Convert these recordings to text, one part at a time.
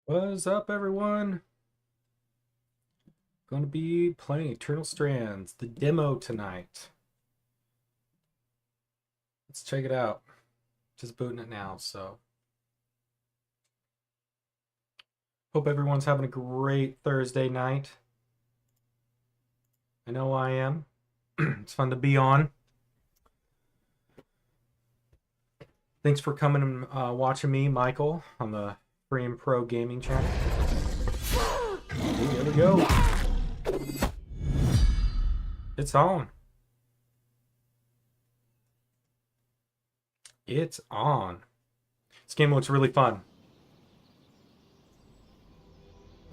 What's up, everyone? Going to be playing Eternal Strands, the demo tonight. Let's check it out. Just booting it now, so. Hope everyone's having a great Thursday night. I know I am. It's fun to be on. Thanks for coming and watching me, Michael, on the Free and Pro Gaming channel. Here we go. It's on. It's on. This game looks really fun.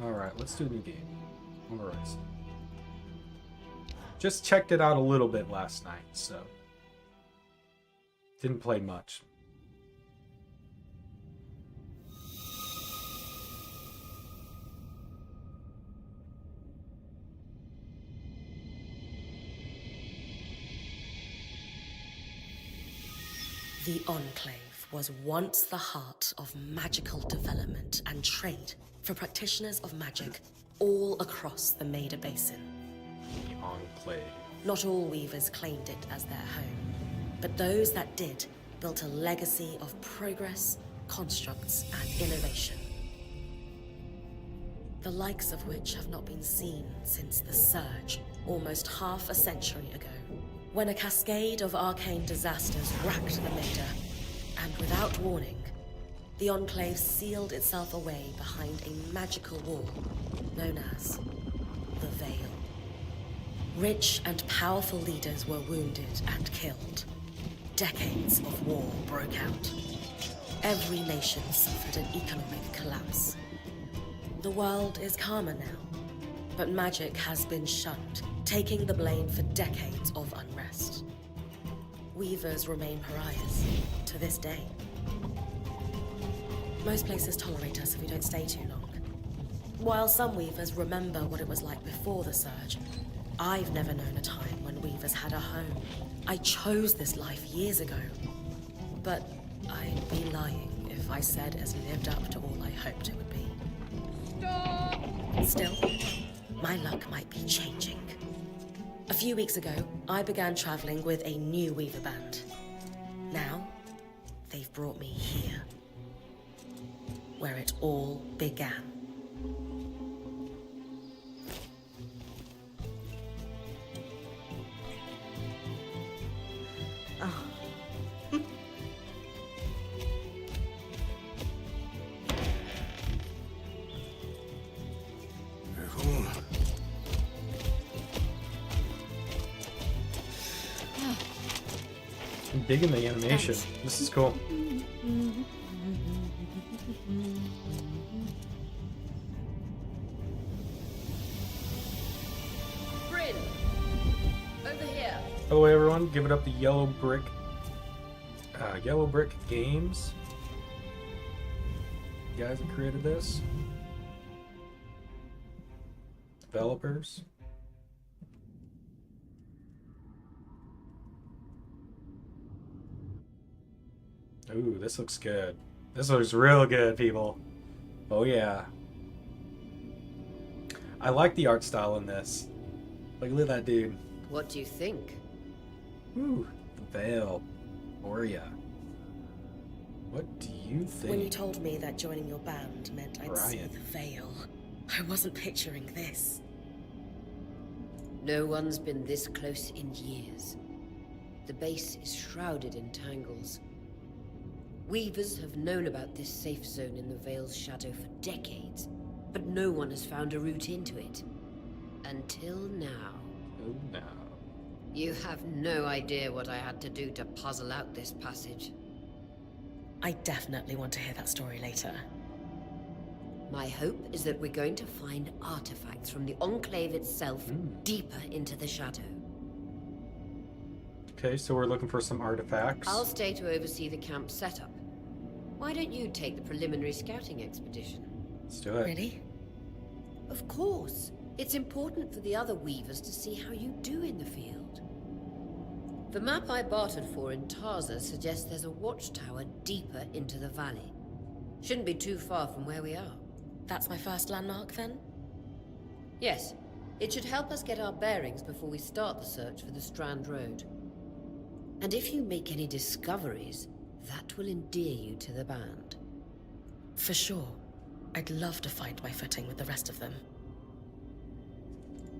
Alright, let's do a new game. Alright. Just checked it out a little bit last night, so. Didn't play much. The Enclave was once the heart of magical development and trade for practitioners of magic all across the Maida Basin. The Enclave. Not all weavers claimed it as their home, but those that did built a legacy of progress, constructs, and innovation. The likes of which have not been seen since the Surge, almost half a century ago, when a cascade of arcane disasters racked the Maida, and without warning, the Enclave sealed itself away behind a magical wall known as the Veil. Rich and powerful leaders were wounded and killed. Decades of war broke out. Every nation suffered an economic collapse. The world is calmer now, but magic has been shunned, taking the blame for decades of unrest. Weavers remain pariahs to this day. Most places tolerate us if we don't stay too long. While some weavers remember what it was like before the Surge, I've never known a time when weavers had a home. I chose this life years ago, but I'd be lying if I said it lived up to all I hoped it would be. Stop! Still, my luck might be changing. A few weeks ago, I began traveling with a new weaver band. Now, they've brought me here, where it all began. Oh. I'm digging the animation. Thanks. This is cool. Bryn, over here. Hello, everyone. Give it up to Yellow Brick Games. You guys that created this. Developers. Ooh, this looks good. This looks real good, people. Oh yeah. I like the art style in this. Like, look at that dude. What do you think? Ooh, the veil. Oria. What do you think? When you told me that joining your band meant I'd see Brian. the Veil, I wasn't picturing this. No one's been this close in years. The base is shrouded in tangles. Weavers have known about this safe zone in the Veil's shadow for decades, but no one has found a route into it. Until now. Oh no. You have no idea what I had to do to puzzle out this passage. I definitely want to hear that story later. My hope is that we're going to find artifacts from the Enclave itself deeper into the shadow. Okay, so we're looking for some artifacts. I'll stay to oversee the camp setup. Why don't you take the preliminary scouting expedition? Let's do it. Really? Of course. It's important for the other weavers to see how you do in the field. The map I bartered for in Tarza suggests there's a watchtower deeper into the valley. Shouldn't be too far from where we are. That's my first landmark, then? Yes, it should help us get our bearings before we start the search for the Strand Road. And if you make any discoveries, that will endear you to the band. For sure. I'd love to find my footing with the rest of them.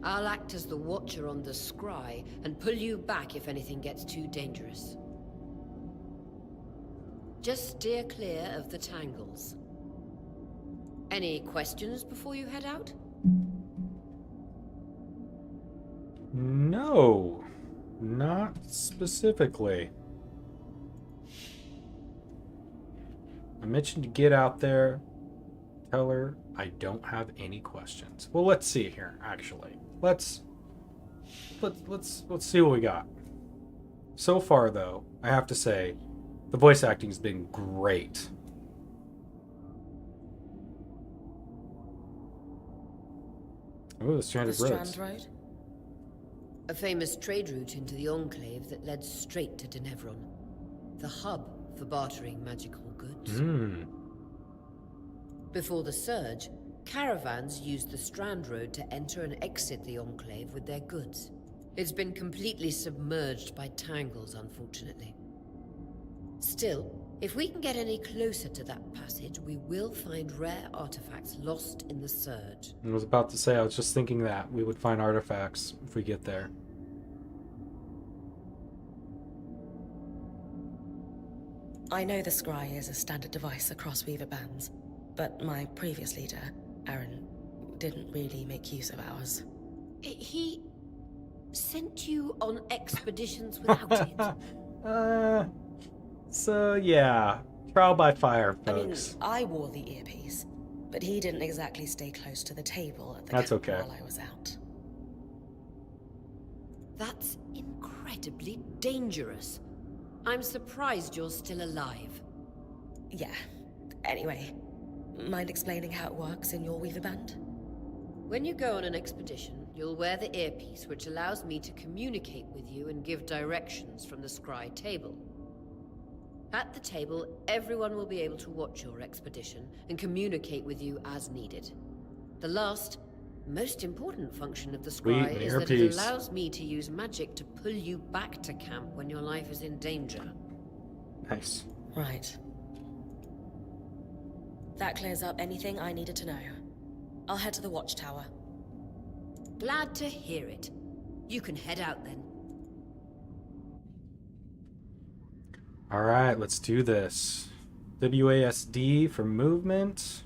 I'll act as the watcher on the scry and pull you back if anything gets too dangerous. Just steer clear of the tangles. Any questions before you head out? No, not specifically. I mentioned to get out there. Tell her I don't have any questions. Well, let's see here. Actually, let's see what we got. So far, though, I have to say, the voice acting has been great. Oh, the Stranded Roads. Strand Road? A famous trade route into the Enclave that led straight to Denevron. The hub for bartering magical goods. Before the Surge, caravans used the Strand Road to enter and exit the Enclave with their goods. It's been completely submerged by tangles, unfortunately. Still, if we can get any closer to that passage, we will find rare artifacts lost in the Surge. I was about to say, I was just thinking that we would find artifacts if we get there. I know the scry is a standard device across Weaver bands, but my previous leader, Aaron, didn't really make use of ours. He sent you on expeditions without it? So yeah, trial by fire, I mean, folks. I wore the earpiece, but he didn't exactly stay close to the table at the That's camp okay. while I was out. That's incredibly dangerous. I'm surprised you're still alive. Yeah. Anyway, mind explaining how it works in your Weaver band? When you go on an expedition, you'll wear the earpiece, which allows me to communicate with you and give directions from the scry table. At the table, everyone will be able to watch your expedition and communicate with you as needed. The last, most important function of the scry Sweet, is that it earpiece. allows me to use magic to pull you back to camp when your life is in danger. Nice. Right. That clears up anything I needed to know. I'll head to the watchtower. Glad to hear it. You can head out then. All right, let's do this. WASD for movement.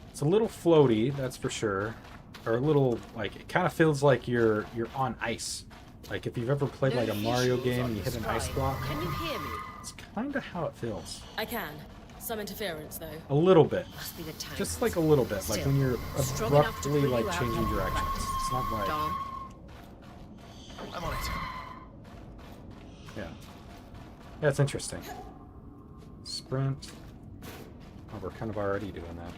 It's a little floaty, that's for sure. Or a little, like, it kind of feels like you're on ice. Like if you've ever played like a Mario game and you hit an ice block. Can you hear me? It's kind of how it feels. I can. Some interference, though. A little bit. Must be the tank. Just like a little bit. Like when you're Strong enough to abruptly pull like you out changing of directions. practice. It's not like... Dom, I'm on it. Yeah. Yeah, it's interesting. Sprint. Oh, we're kind of already doing that.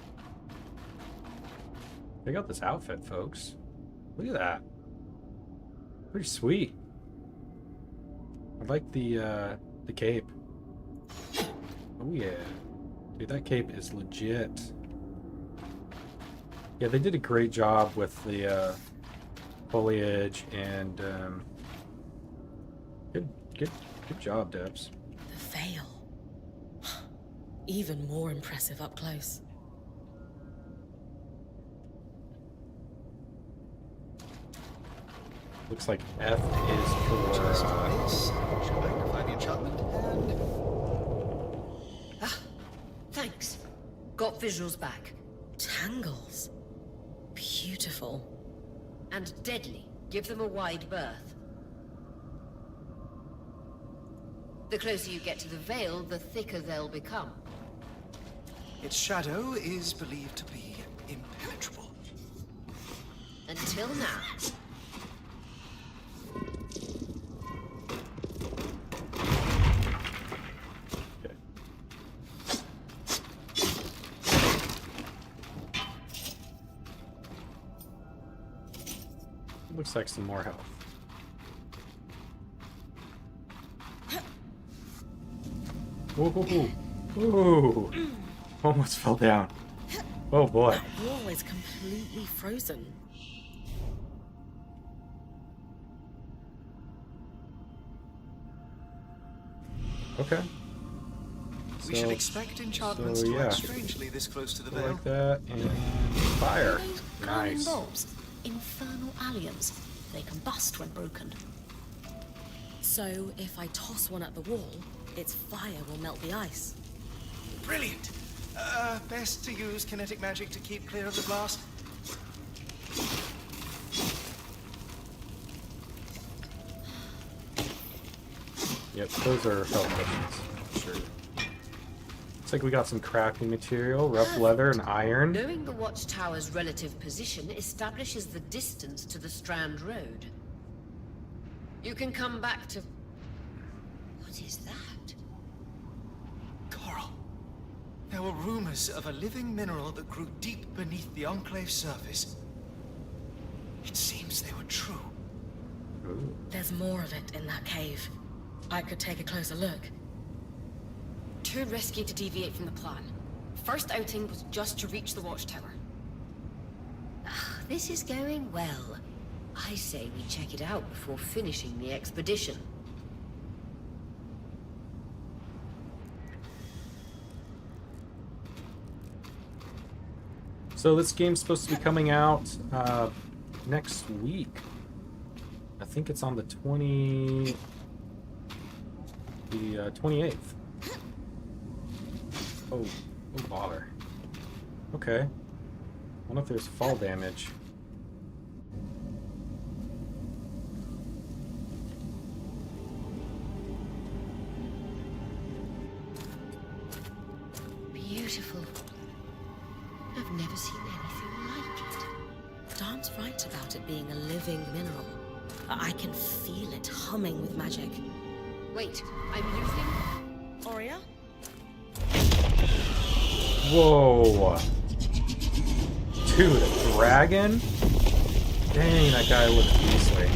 Check out this outfit, folks. Look at that. Pretty sweet. I like the cape. Oh yeah. Dude, that cape is legit. Yeah, they did a great job with the foliage and good job, Debs. The veil. Even more impressive up close. Looks like F is Just for nice. Shall magnify the enchantment and... thanks. Got visuals back. Tangles. Beautiful. And deadly. Give them a wide berth. The closer you get to the veil, the thicker they'll become. its shadow is believed to be impenetrable. Until now. okay. Looks like some more health. Whoa, whoa, whoa. Ooh. Almost fell down. Oh boy. That wall is completely frozen. Okay. We should expect enchantments so, to yeah. act strangely this close to the veil. Like that, and fire. Those glowing Nice. bulbs, infernal alliums. They combust when broken. So if I toss one at the wall, its fire will melt the ice. Brilliant. Best to use kinetic magic to keep clear of the blast. Yep, those are health potions. Sure. Looks like we got some crafting material, rough leather, and iron. Knowing the watchtower's relative position establishes the distance to the Strand Road. You can come back to... What is that? Coral. There were rumors of a living mineral that grew deep beneath the Enclave's surface. It seems they were true. Ooh. There's more of it in that cave. I could take a closer look. Too risky to deviate from the plan. First outing was just to reach the watchtower. This is going well. I say we check it out before finishing the expedition. So this game's supposed to be coming out next week. I think it's on the 28th. Oh bother. Okay. Wonder if there's fall damage. Beautiful. I've never seen anything like it. Dan's right about it being a living mineral. I can feel it humming with magic. Wait, I'm losing... Aurea? Whoa. Dude, a dragon? Dang, that guy looks beastly.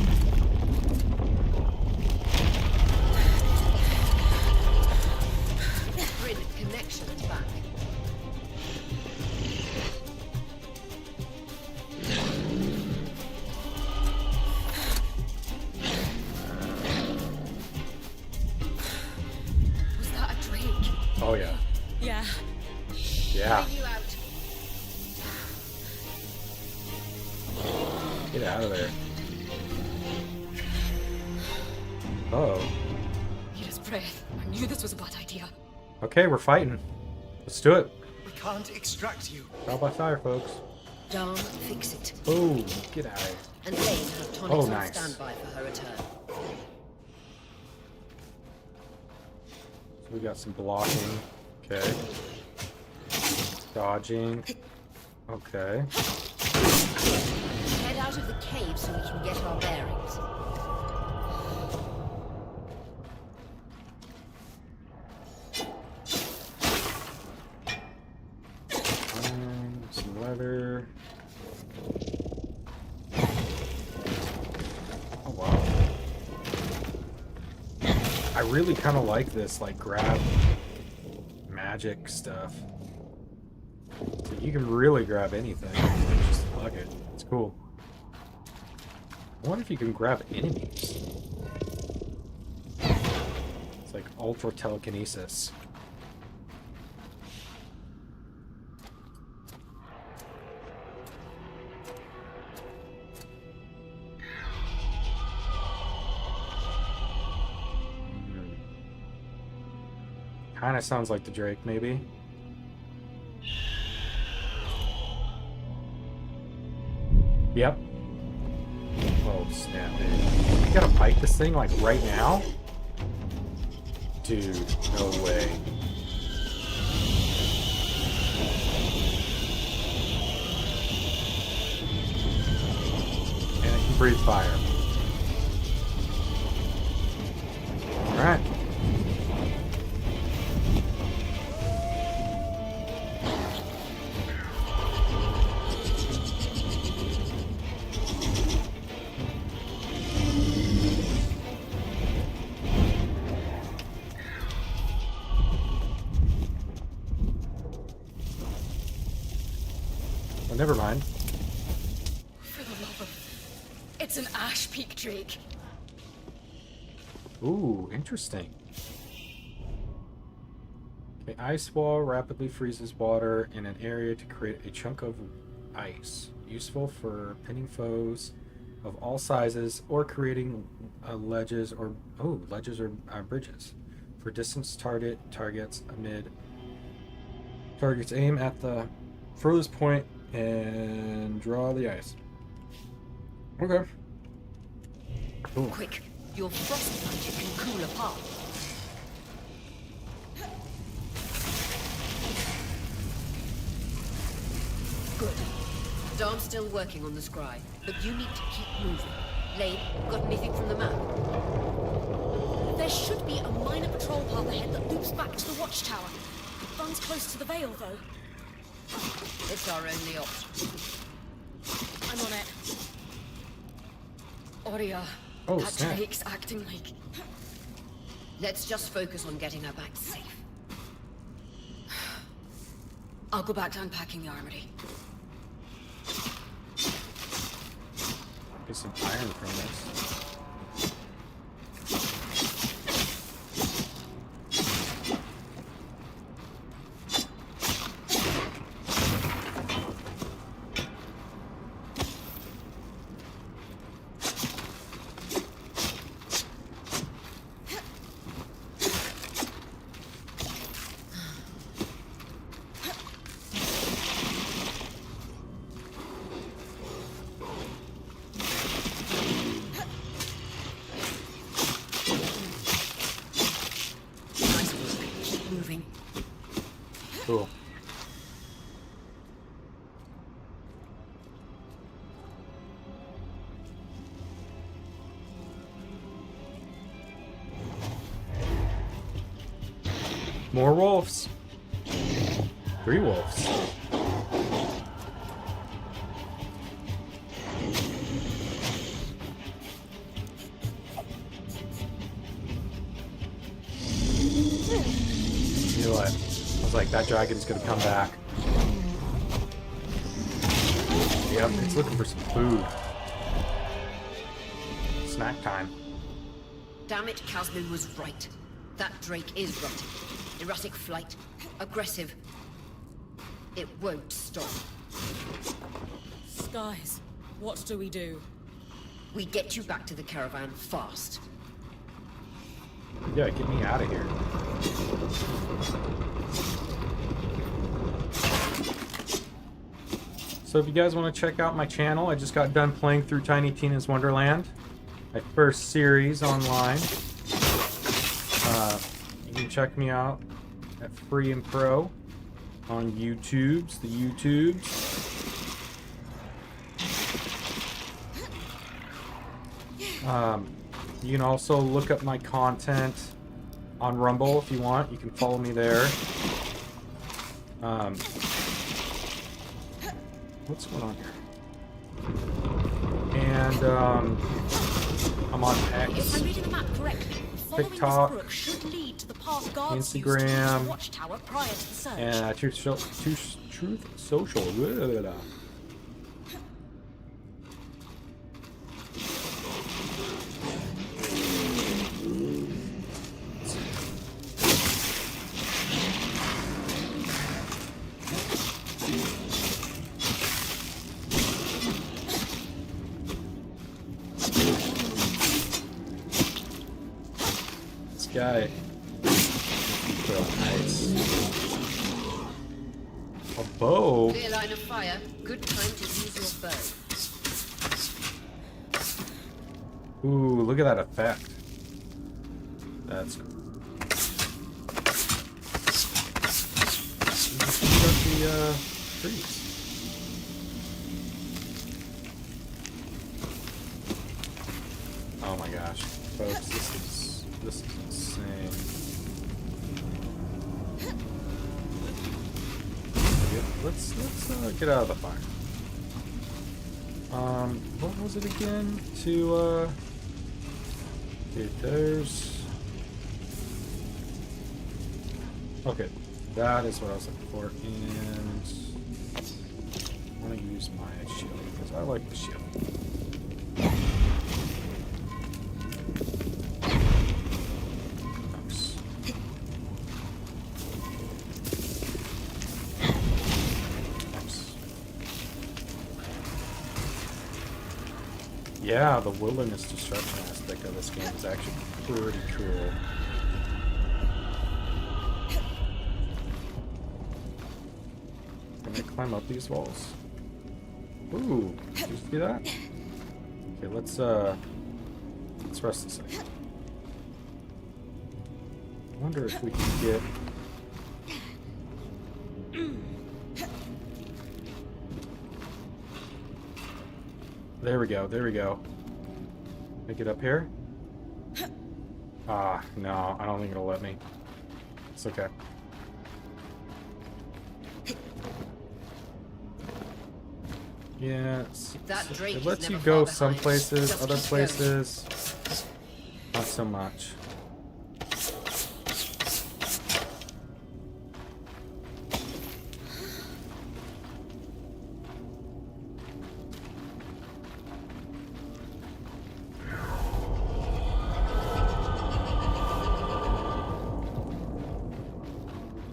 Grid connection back. Was that a drake? Oh yeah. Yeah. Yeah. Bring you out. Get out of there. Uh-oh. He his breath. I knew this was a bad idea. Okay, we're fighting. Let's do it. We can't extract you. Trial by fire, folks. Dom, fix it. Oh, get out of here. And Lane have tonics Oh, on nice. standby for her return. So we got some blocking. Okay. Dodging. Okay. Head out of the cave so we can get our bearings. Some leather. Oh wow. I really kind of like this, like, grab magic stuff. So you can really grab anything. Just plug it. It's cool. I wonder if you can grab enemies. It's like ultra telekinesis. Kind of sounds like the Drake, maybe. Yep. Oh, snap, dude. You gotta fight this thing, like, right now? Dude, no way. And it can breathe fire. Alright. never mind. For the love of... It's an ash peak drake. Ooh, interesting. Okay, ice wall rapidly freezes water in an area to create a chunk of ice. Useful for pinning foes of all sizes or creating ledges or bridges. For distance targets amid targets aim at the furthest point and draw the ice. Okay. Cool. Quick, your frost magic can cool a path. Good. Darm's still working on the scry, but you need to keep moving. Lane, got anything from the map? There should be a minor patrol path ahead that loops back to the watchtower. It runs close to the Vale, though. It's our only option. I'm on it. Aurea, Oh, that snap. drake's acting like... Let's just focus on getting her back safe. I'll go back to unpacking the armory. Get some iron from this. Nice work. Keep moving. Cool. More wolves. 3 wolves. You know what? I was like, that dragon's gonna come back. Yep, it's looking for some food. Snack time. Damn it, Casman was right. That drake is rotting. Erratic flight. Aggressive. It won't stop. Skies, what do we do? We get you back to the caravan fast. Yeah, get me out of here. So if you guys want to check out my channel, I just got done playing through Tiny Tina's Wonderland, my first series online. You can check me out at Free and Pro on the YouTubes. You can also look up my content on Rumble if you want. You can follow me there. What's going on here? And I'm on If I'm X, reading the map correctly, following TikTok, this brook should lead to the path guards used to Instagram, use the watchtower prior to the search. and Truth Social. Blah, blah, blah. This guy. Nice. A bow. Clear line of fire. Good time to use your bow. Ooh, look at that effect. That's cool. The trees. Oh my gosh, folks, this is insane. Let's get out of the fire. What was it again? To okay, there's. Okay, that is what I was looking for. And I'm gonna use my shield because I like the shield. Nice. Nice. Yeah, the wilderness destruction aspect of this game is actually pretty cool. Can I climb up these walls? Ooh, did you see that? Okay, let's rest a second. I wonder if we can get... There we go, there we go. Make it up here? Ah, no, I don't think it'll let me. It's okay. Yeah, it lets you go some places, other places, not so much.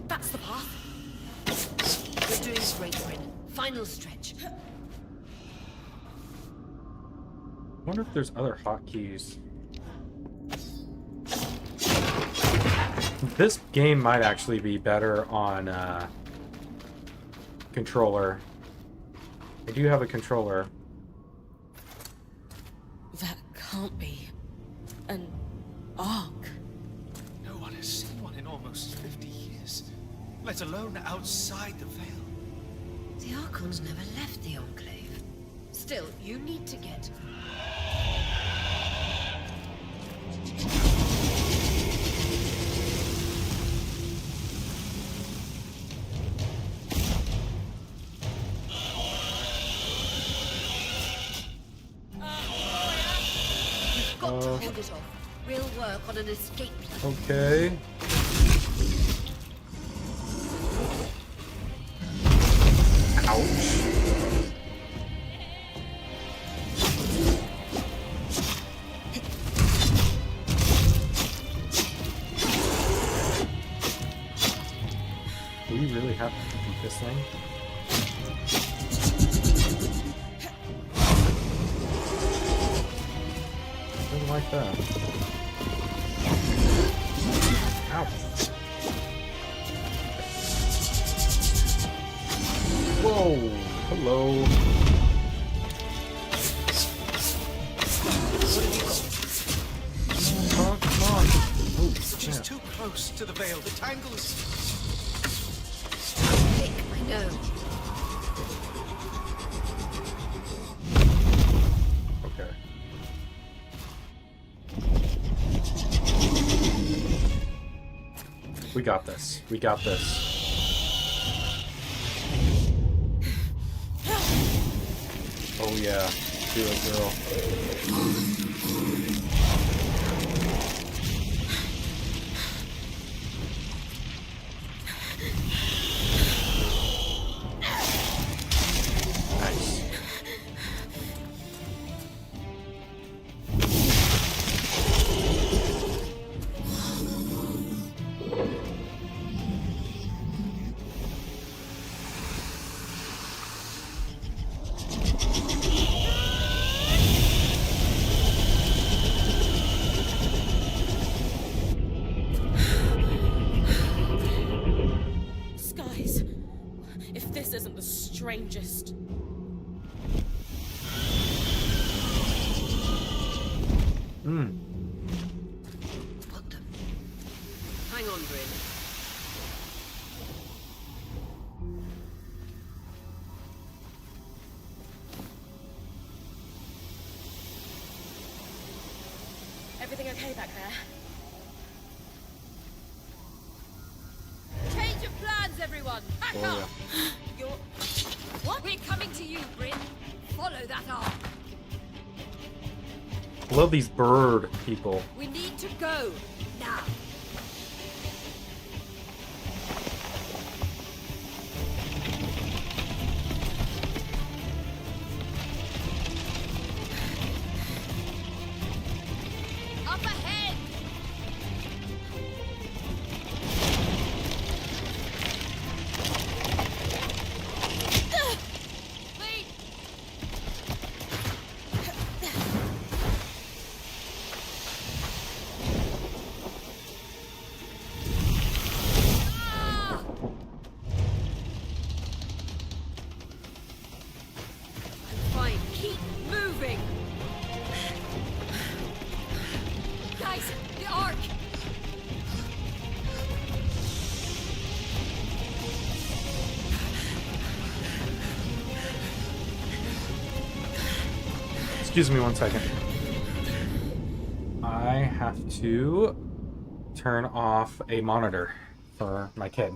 That's the path. You're doing great, Bryn. Final stretch. I wonder if there's other hotkeys. This game might actually be better on controller. I do have a controller. That can't be an ark. No one has seen one in almost 50 years, let alone outside the Veil. The Archons never left the Enclave. Still, you need to get... You've got to hold it off. We'll work on an escape plan. Okay. Ouch. Do we really have to beat this thing? Doesn't like that. Ow. Whoa. Hello. Come on, come on. Oh, She's yeah. too close to the Veil. The tangles. Thick, I know. Okay. We got this. We got this. Oh yeah. Do it, girl. Nice. Skies. If this isn't the strangest. What the... Hang on, Bryn. Everything okay back there? Change of plans, everyone. Pack Oh up. yeah. You're... What? We're coming to you, Bryn. Follow that arc. I love these bird people. We need to go now. Excuse me 1 second. I have to turn off a monitor for my kid.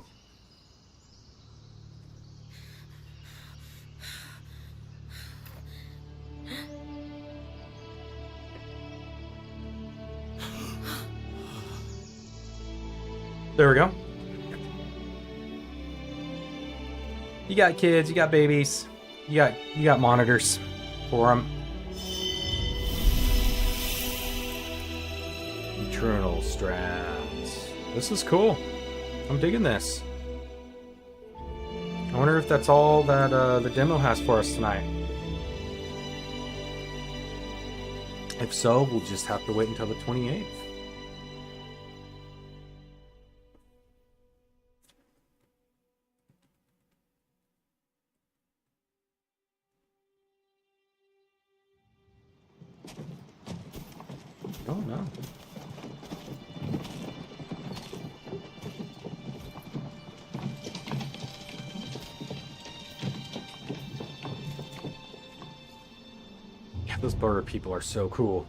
There we go. You got kids, you got babies, you got monitors for them. Eternal Strands. This is cool. I'm digging this. I wonder if that's all that the demo has for us tonight. If so, we'll just have to wait until the 28th. Oh no. Yeah, those bird people are so cool.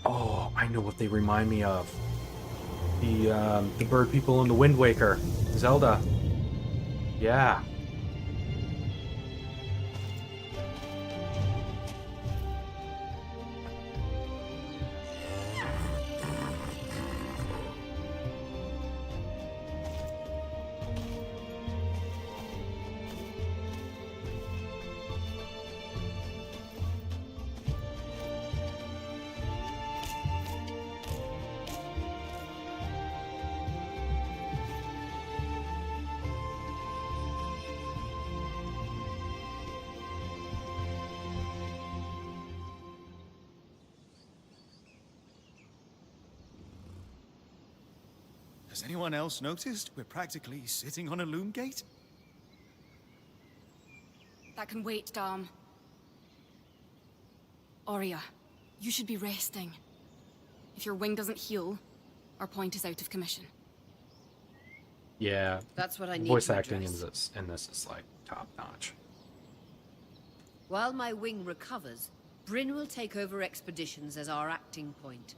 Oh, I know what they remind me of. The bird people in the Wind Waker, Zelda. Yeah. Has anyone else noticed we're practically sitting on a loom gate? That can wait, Dom. Aurea, you should be resting. If your wing doesn't heal, our point is out of commission. Yeah. That's what I need Voice to acting address. in this is like top notch. While my wing recovers, Bryn will take over expeditions as our acting point.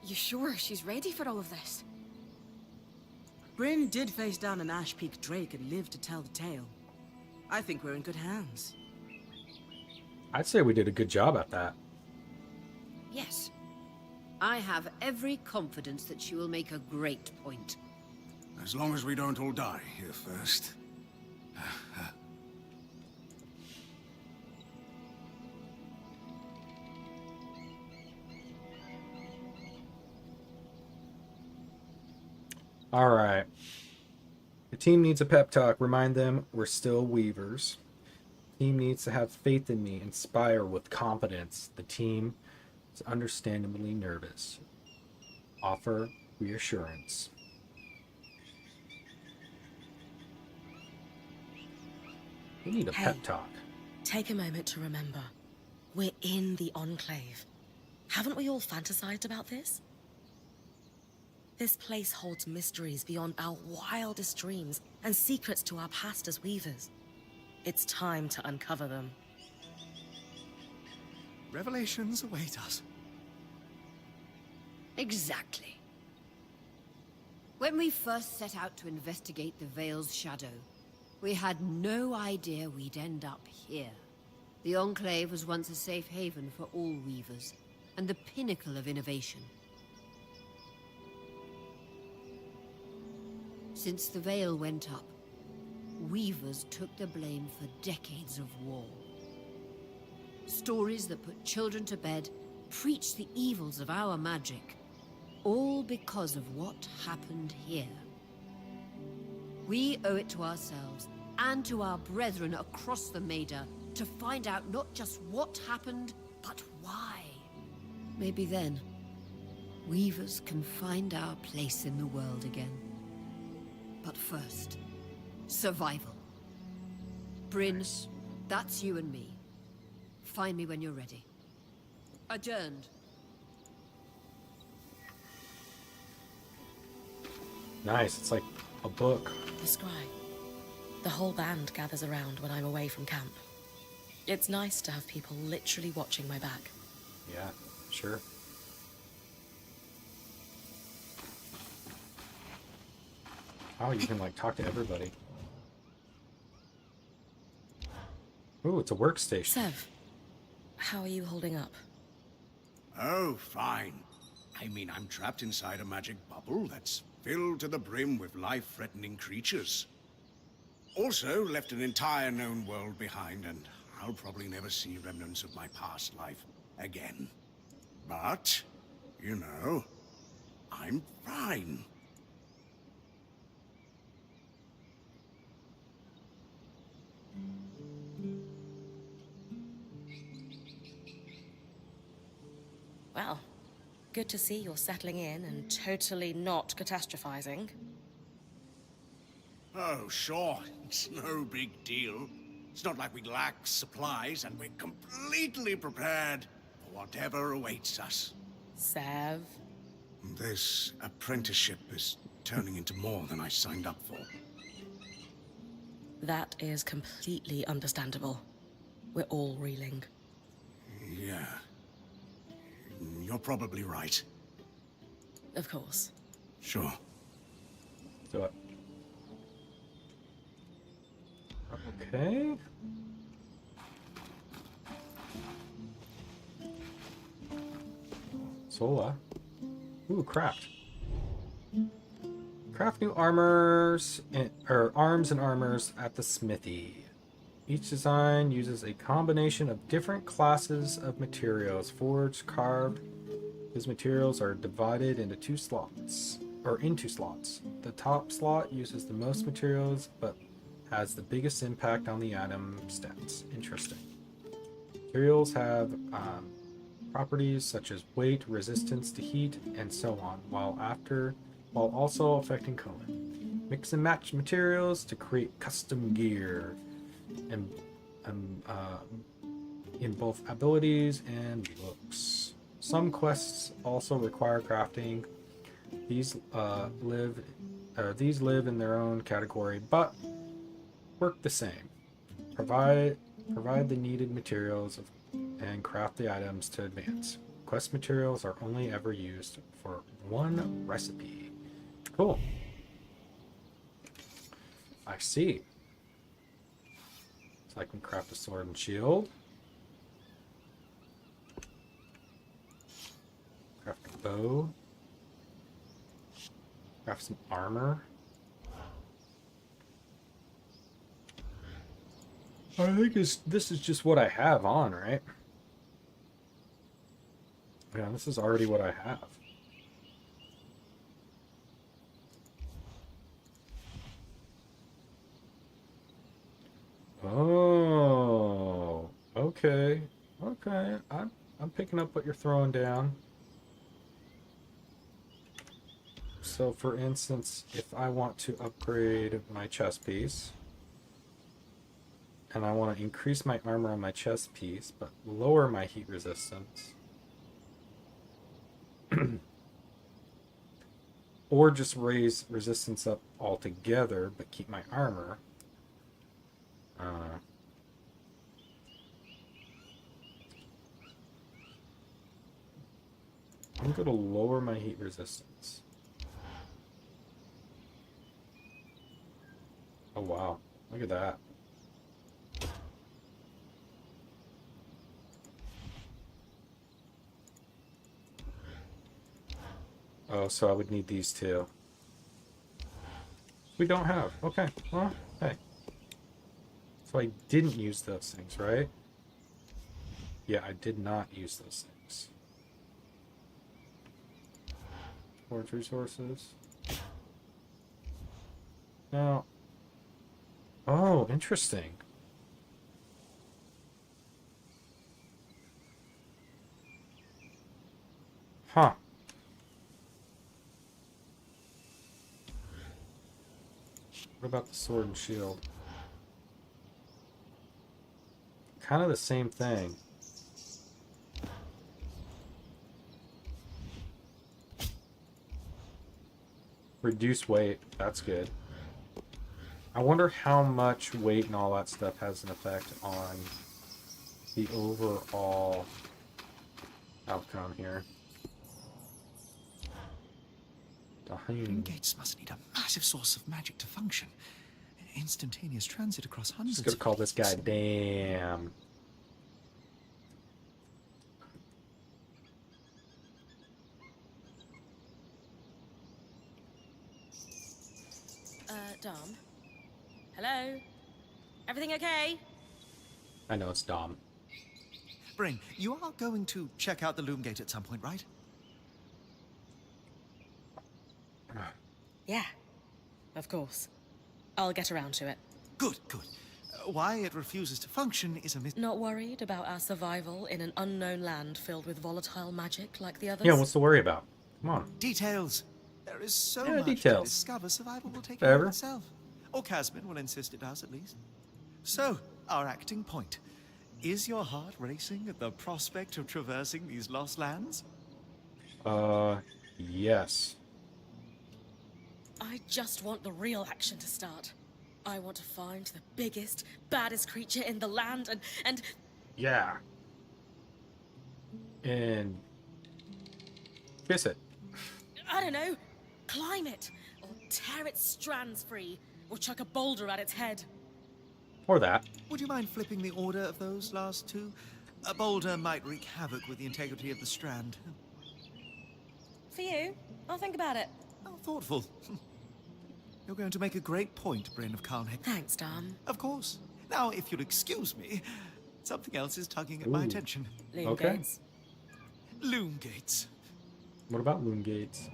You sure she's ready for all of this? Bryn did face down an Ash Peak Drake and lived to tell the tale. I think we're in good hands. I'd say we did a good job at that. Yes. I have every confidence that she will make a great point. As long as we don't all die here first. All right. The team needs a pep talk. Remind them we're still Weavers. The team needs to have faith in me. Inspire with confidence. The team is understandably nervous. Offer reassurance. We need a pep Hey. talk. Take a moment to remember. We're in the Enclave. Haven't we all fantasized about this? This place holds mysteries beyond our wildest dreams and secrets to our past as Weavers. It's time to uncover them. Revelations await us. Exactly. When we first set out to investigate the Veil's shadow, we had no idea we'd end up here. The Enclave was once a safe haven for all Weavers, and the pinnacle of innovation. Since the Veil went up, Weavers took the blame for decades of war. Stories that put children to bed, preached the evils of our magic, all because of what happened here. We owe it to ourselves and to our brethren across the Maida to find out not just what happened, but why. Maybe then, Weavers can find our place in the world again. But first, survival. Bryn, that's you and me. Find me when you're ready. Adjourned. Nice. It's like a book. The scribe. The whole band gathers around when I'm away from camp. It's nice to have people literally watching my back. Yeah, sure. Oh, you can like talk to everybody. Ooh, it's a workstation. Sev, how are you holding up? Oh, fine. I mean, I'm trapped inside a magic bubble that's filled to the brim with life-threatening creatures. Also, left an entire known world behind, and I'll probably never see remnants of my past life again. But, you know, I'm fine. Well, good to see you're settling in and totally not catastrophizing. Oh, sure. It's no big deal. It's not like we lack supplies, and we're completely prepared for whatever awaits us. Sev? This apprenticeship is turning into more than I signed up for. That is completely understandable. We're all reeling. Yeah. You're probably right. Of course. Sure. Do it. Okay. Sola. Ooh, craft. Craft new armors or arms and armors at the smithy. Each design uses a combination of different classes of materials, forged, carved. These materials are divided into two slots. The top slot uses the most materials, but has the biggest impact on the item stats. Interesting. Materials have properties such as weight, resistance to heat, and so on, while also affecting color. Mix and match materials to create custom gear, and in both abilities and looks. Some quests also require crafting. These live in their own category, but work the same. Provide the needed materials and craft the items to advance. Quest materials are only ever used for one recipe. Cool. I see. So I can craft a sword and shield. Craft a bow. Craft some armor. I think this is just what I have on, right? Yeah, this is already what I have. Oh, okay. Okay. I'm picking up what you're throwing down. So for instance, if I want to upgrade my chest piece, and I want to increase my armor on my chest piece, but lower my heat resistance, or just raise resistance up altogether, but keep my armor, I'm going to lower my heat resistance. Oh wow, look at that. Oh, so I would need these two. We don't have. Okay, well, hey. So I didn't use those things, right? Yeah, I did not use those things. Forge resources. Now. Oh, interesting. Huh. What about the sword and shield? Kind of the same thing. Reduce weight, that's good. I wonder how much weight and all that stuff has an effect on the overall outcome here. Room gates must need a massive source of magic to function. Instantaneous transit across hundreds. Just gonna call this guy Damn. Dom? Hello? Everything okay? I know it's Dom. Bryn, you are going to check out the loom gate at some point, right? Yeah, of course. I'll get around to it. Good, good. Why it refuses to function is a Not worried about our survival in an unknown land filled with volatile magic like the others? Yeah, what's to worry about? Come on. Details. There is so Yeah, much details. to discover. Survival will take care Whatever. of itself. Or Casman will insist it does, at least. So, our acting point. Is your heart racing at the prospect of traversing these lost lands? Yes. I just want the real action to start. I want to find the biggest, baddest creature in the land and... Yeah. And... kiss it. I don't know, climb it, or tear its strands free, or chuck a boulder at its head. Or that. Would you mind flipping the order of those last two? A boulder might wreak havoc with the integrity of the strand. For you, I'll think about it. How thoughtful. You're going to make a great point, Bryn of Carnhick. Thanks, Dom. Of course. Now, if you'll excuse me, something else is tugging at my Ooh. attention. Loom Okay. gates. Loom gates. What about loom gates?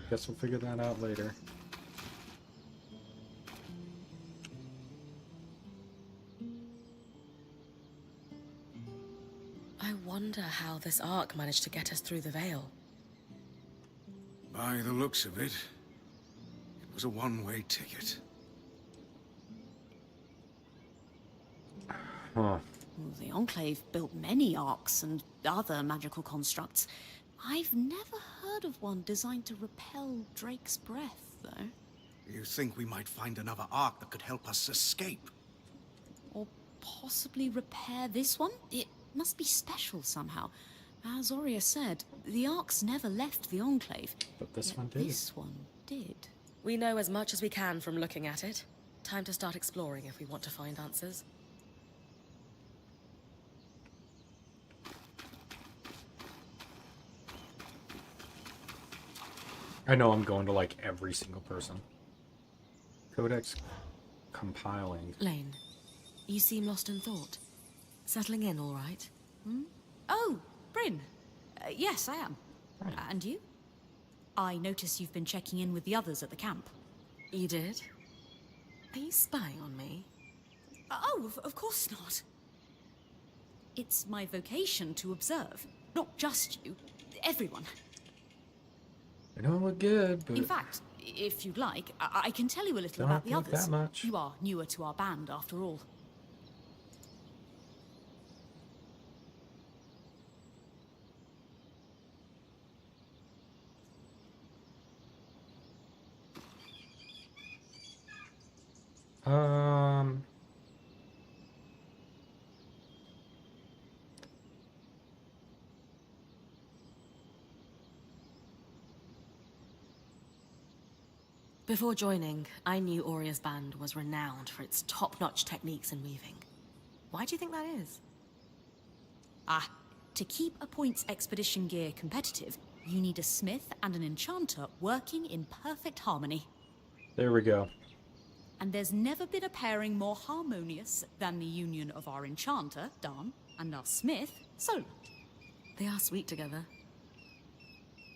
Guess we'll figure that out later. I wonder how this arc managed to get us through the veil. By the looks of it, it was a one-way ticket. Huh. Well, the Enclave built many arcs and other magical constructs. I've never heard of one designed to repel Drake's breath, though. You think we might find another ark that could help us escape? Or possibly repair this one? It must be special somehow. As Aurea said, the arcs never left the Enclave. But this yet one did. This one did. We know as much as we can from looking at it. Time to start exploring if we want to find answers. I know I'm going to like every single person. Codex compiling. Lane, you seem lost in thought. Settling in all right? Oh, Bryn. Yes, I am. Right. And you? I notice you've been checking in with the others at the camp. You did? Are you spying on me? Oh, of course not. It's my vocation to observe. Not just you, everyone. I don't look good, but In fact, if you'd like, I can tell you a little Don't about the think others. that much. You are newer to our band, after all. um Before joining, I knew Aurea's band was renowned for its top-notch techniques in weaving. Why do you think that is? To keep a points expedition gear competitive, you need a smith and an enchanter working in perfect harmony. there we go. And there's never been a pairing more harmonious than the union of our enchanter, Dan, and our smith, Sola. They are sweet together.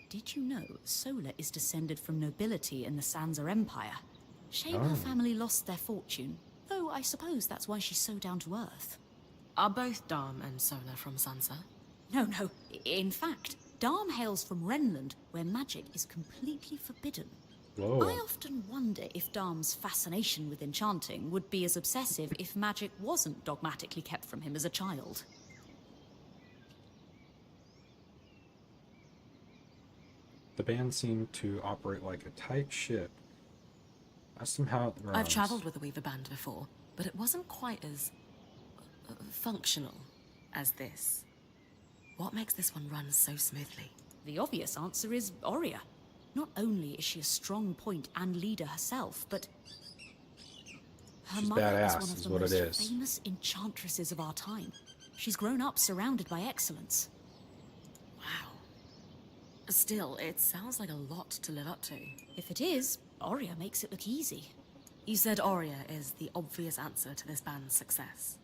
Did you know Sola is descended from nobility in the Sansa Empire? Shame her family lost their fortune, though I suppose that's why she's so down to earth. Are both Dom and Sola from Sansa? No. In fact, Darm hails from Renland, where magic is completely forbidden. Whoa. I often wonder if Darm's fascination with enchanting would be as obsessive if magic wasn't dogmatically kept from him as a child. The band seemed to operate like a tight ship. Ask them how it runs. I've traveled with a Weaver band before, but it wasn't quite as functional as this. What makes this one run so smoothly? The obvious answer is Oria. Not only is she a strong point and leader herself, but her She's mother badass, is one of is the what it most is. famous enchantresses of our time. She's grown up surrounded by excellence. Wow. Still, it sounds like a lot to live up to. If it is, Oria makes it look easy. You said Oria is the obvious answer to this band's success.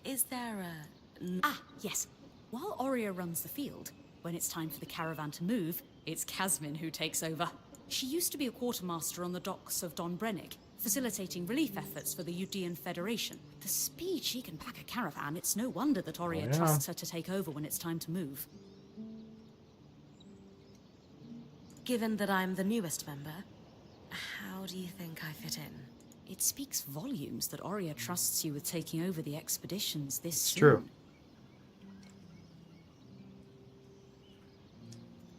Is there a... Ah, yes. While Oria runs the field, when it's time for the caravan to move, it's Casmin who takes over. She used to be a quartermaster on the docks of Don Brennig, facilitating relief efforts for the Udean Federation. With the speed she can pack a caravan, it's no wonder that Oria trusts her to take over when it's time to move. Given that I'm the newest member, how do you think I fit in? It speaks volumes that Oria trusts you with taking over the expeditions this soon. True.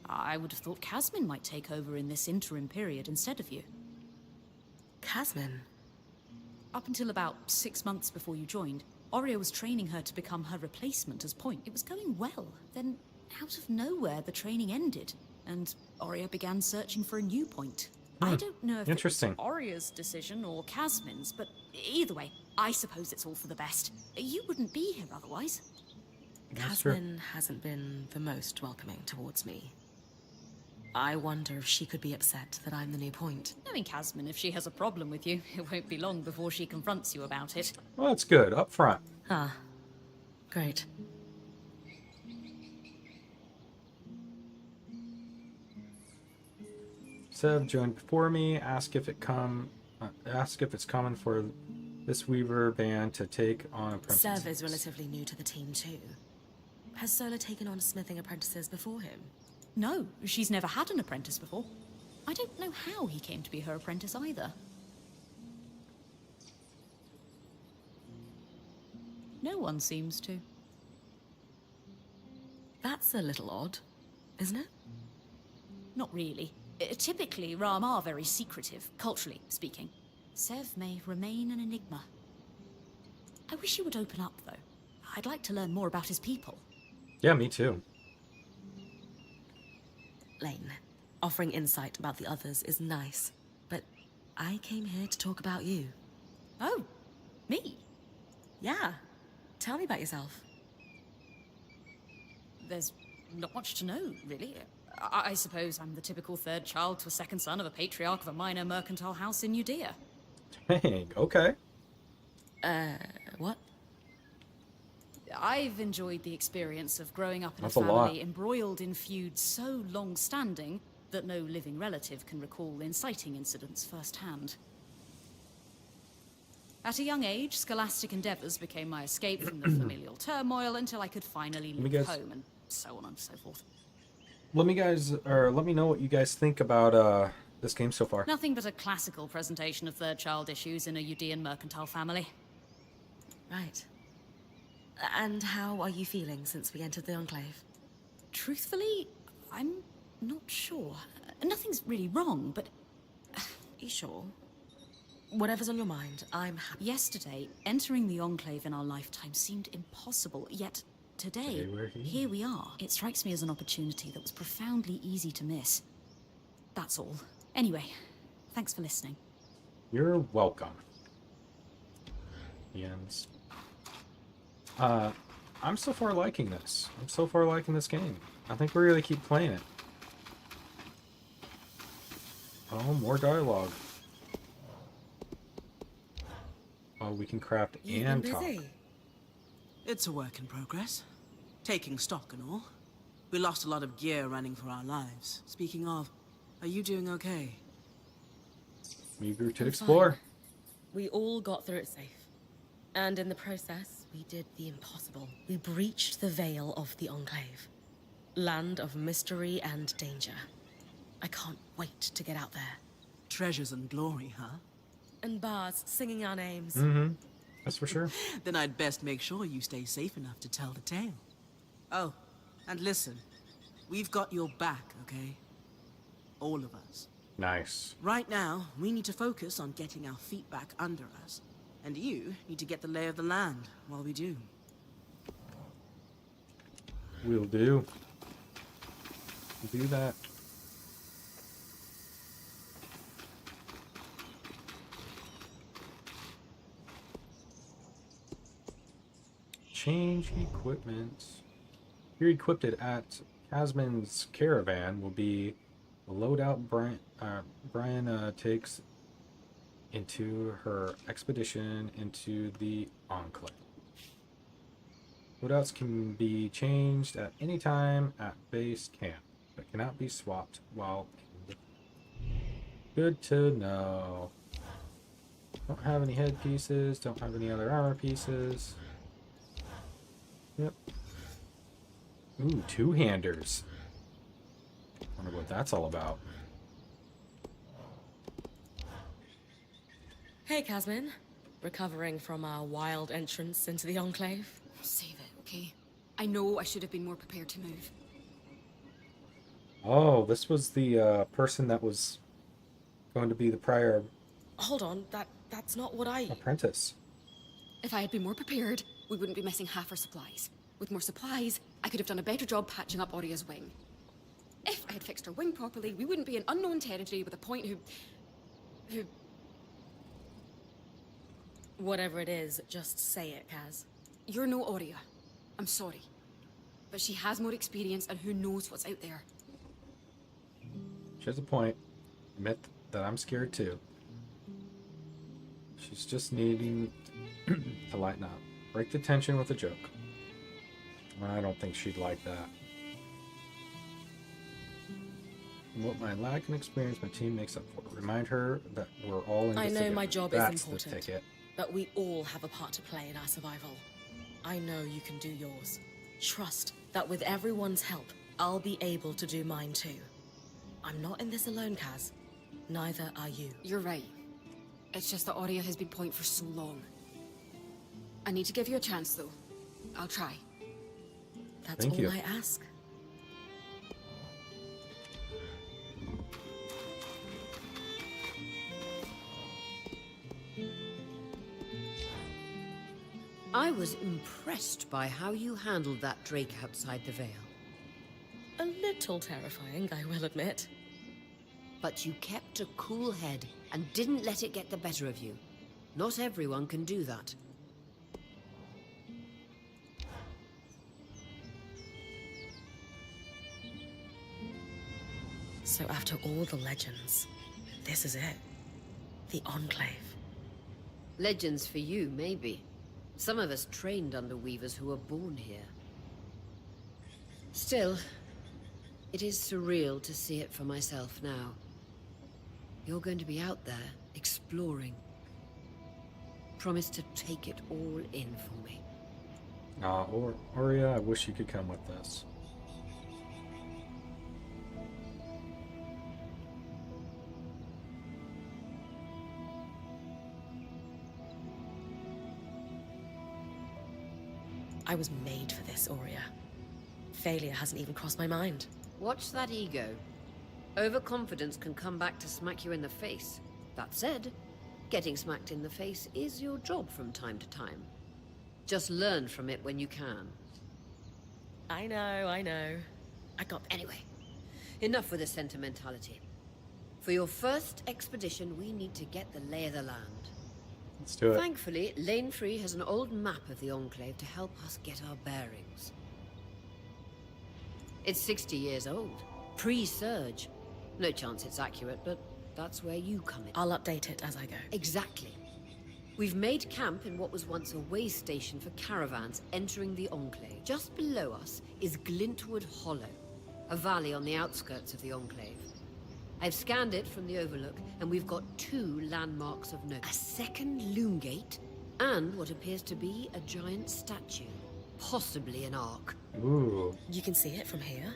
I would have thought Casmin might take over in this interim period instead of you. Casmin? Up until about 6 months before you joined, Oria was training her to become her replacement as point. It was going well. Then, out of nowhere, the training ended, and Oria began searching for a new point. I don't know if it was Oria's decision or Casmin's, but either way, I suppose it's all for the best. You wouldn't be here otherwise. Casmin hasn't been the most welcoming towards me. I wonder if she could be upset that I'm the new point. Knowing Casmin, if she has a problem with you, it won't be long before she confronts you about it. Well, that's good. Up front. Ah, great. Sev joined before me. Ask if it's common for this Weaver band to take on apprentices. Sev is relatively new to the team too. Has Sola taken on smithing apprentices before him? No, she's never had an apprentice before. I don't know how he came to be her apprentice either. No one seems to. That's a little odd, isn't it? Not really. Typically, Ram are very secretive, culturally speaking. Sev may remain an enigma. I wish he would open up, though. I'd like to learn more about his people. Yeah, me too. Lane, offering insight about the others is nice, but I came here to talk about you. Oh, me? Yeah. Tell me about yourself. There's not much to know, really. I suppose I'm the typical third child to a second son of a patriarch of a minor mercantile house in Judea. Dang, okay. What? I've enjoyed the experience of growing up in That's a a lot. family embroiled in feuds so long-standing that no living relative can recall inciting incidents firsthand. At a young age, scholastic endeavors became my escape from the familial turmoil until I could finally leave home, and so on and so forth. Let me know what you guys think about this game so far. Nothing but a classical presentation of third child issues in a Udean mercantile family. Right. And how are you feeling since we entered the Enclave? Truthfully, I'm not sure. Nothing's really wrong, but... You sure? Whatever's on your mind, I'm happy. Yesterday, entering the Enclave in our lifetime seemed impossible, yet today, here we are. It strikes me as an opportunity that was profoundly easy to miss. That's all. Anyway, thanks for listening. You're welcome. Ian's. I'm so far liking this. I'm so far liking this game. I think we really keep playing it. Oh, more dialogue. Oh, we can craft and talk. It's a work in progress. Taking stock and all. We lost a lot of gear running for our lives. Speaking of, are you doing okay? We grew to I'm explore. fine. We all got through it safe. And in the process, we did the impossible. We breached the veil of the Enclave. Land of mystery and danger. I can't wait to get out there. Treasures and glory, huh? And bars singing our names. Mm-hmm. That's for sure. Then I'd best make sure you stay safe enough to tell the tale. Oh, and listen. We've got your back, okay? All of us. Nice. Right now, we need to focus on getting our feet back under us. And you need to get the lay of the land while we do. Will do. Do that. Change equipment. You're equipped at Casman's caravan will be the loadout Brian takes into her expedition into the Enclave. Loadouts can be changed at any time at base camp, but cannot be swapped while in the... Good to know. Don't have any headpieces, don't have any other armor pieces. Yep. Ooh, two-handers. Wonder what that's all about. Hey, Casman. Recovering from our wild entrance into the Enclave? Save it, okay? I know I should have been more prepared to move. Oh, this was the person that was going to be the prior Hold on, that's not what I... apprentice. If I had been more prepared, we wouldn't be missing half our supplies. With more supplies, I could have done a better job patching up Oria's wing. If I had fixed her wing properly, we wouldn't be in unknown territory with a point who... Whatever it is, just say it, Kaz. You're no Oria. I'm sorry. But she has more experience and who knows what's out there. She has a point. Admit that I'm scared too. She's just needing to lighten up. Break the tension with a joke. I don't think she'd like that. What my lack in experience, my team makes up for. Remind her that we're all in this I know together. my job That's is important, the ticket. but we all have a part to play in our survival. I know you can do yours. Trust that with everyone's help, I'll be able to do mine too. I'm not in this alone, Kaz. Neither are you. You're right. It's just that Oria has been point for so long. I need to give you a chance, though. I'll try. That's Thank all you. I ask. I was impressed by how you handled that Drake outside the Vale. A little terrifying, I will admit. But you kept a cool head and didn't let it get the better of you. Not everyone can do that. So after all the legends, this is it. The Enclave. Legends for you, maybe. Some of us trained under weavers who were born here. Still, it is surreal to see it for myself now. You're going to be out there, exploring. Promise to take it all in for me. Oria, I wish you could come with us. I was made for this, Oria. Failure hasn't even crossed my mind. Watch that ego. Overconfidence can come back to smack you in the face. That said, getting smacked in the face is your job from time to time. Just learn from it when you can. I know. I got... Anyway, enough with the sentimentality. For your first expedition, we need to get the lay of the land. Let's do it. Thankfully, Lane Free has an old map of the Enclave to help us get our bearings. It's 60 years old, pre-Surge. No chance it's accurate, but that's where you come in. I'll update it as I go. Exactly. We've made camp in what was once a way station for caravans entering the Enclave. Just below us is Glintwood Hollow, a valley on the outskirts of the Enclave. I've scanned it from the Overlook, and we've got 2 landmarks of note. A second loom gate, and what appears to be a giant statue. Possibly an ark. Ooh. You can see it from here?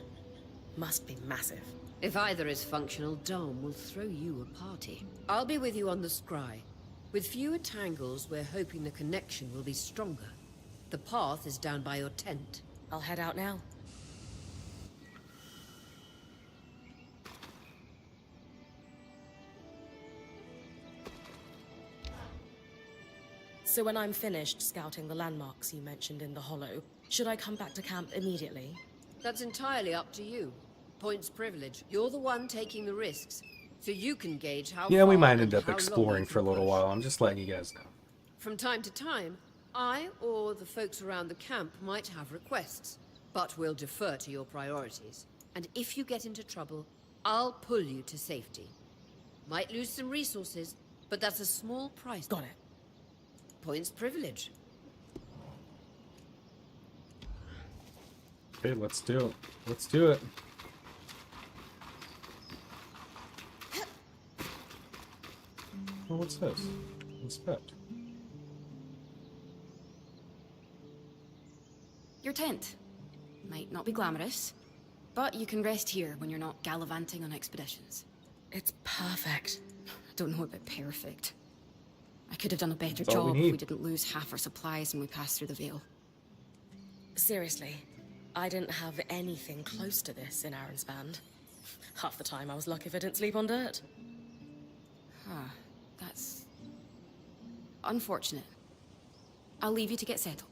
Must be massive. If either is functional, Dom will throw you a party. I'll be with you on the scry. With fewer tangles, we're hoping the connection will be stronger. The path is down by your tent. I'll head out now. So when I'm finished scouting the landmarks you mentioned in the Hollow, should I come back to camp immediately? That's entirely up to you. Points privilege. You're the one taking the risks, so you can gauge how Yeah, we far might and end up how long exploring you for a can little push. while. I'm just letting you guys know. From time to time, I or the folks around the camp might have requests, but we'll defer to your priorities. And if you get into trouble, I'll pull you to safety. Might lose some resources, but that's a small price. Got it. Points privilege. Okay, let's do it. Let's do it. Oh, what's this? Inspect. Your tent. Might not be glamorous, but you can rest here when you're not gallivanting on expeditions. It's perfect. Don't know about perfect. I could have done a better That's all we job if need. we didn't lose half our supplies when we passed through the Vale. Seriously, I didn't have anything close to this in Aaron's band. Half the time I was lucky if I didn't sleep on dirt. Huh. That's... unfortunate. I'll leave you to get settled.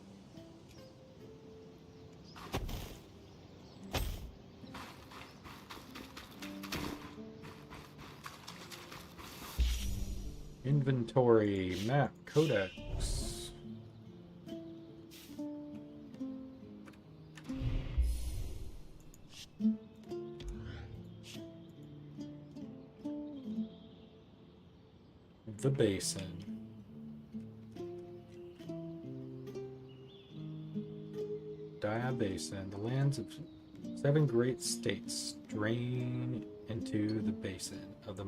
Inventory, map, codex. The basin. Dia Basin. The lands of 7 great states drain into the basin of the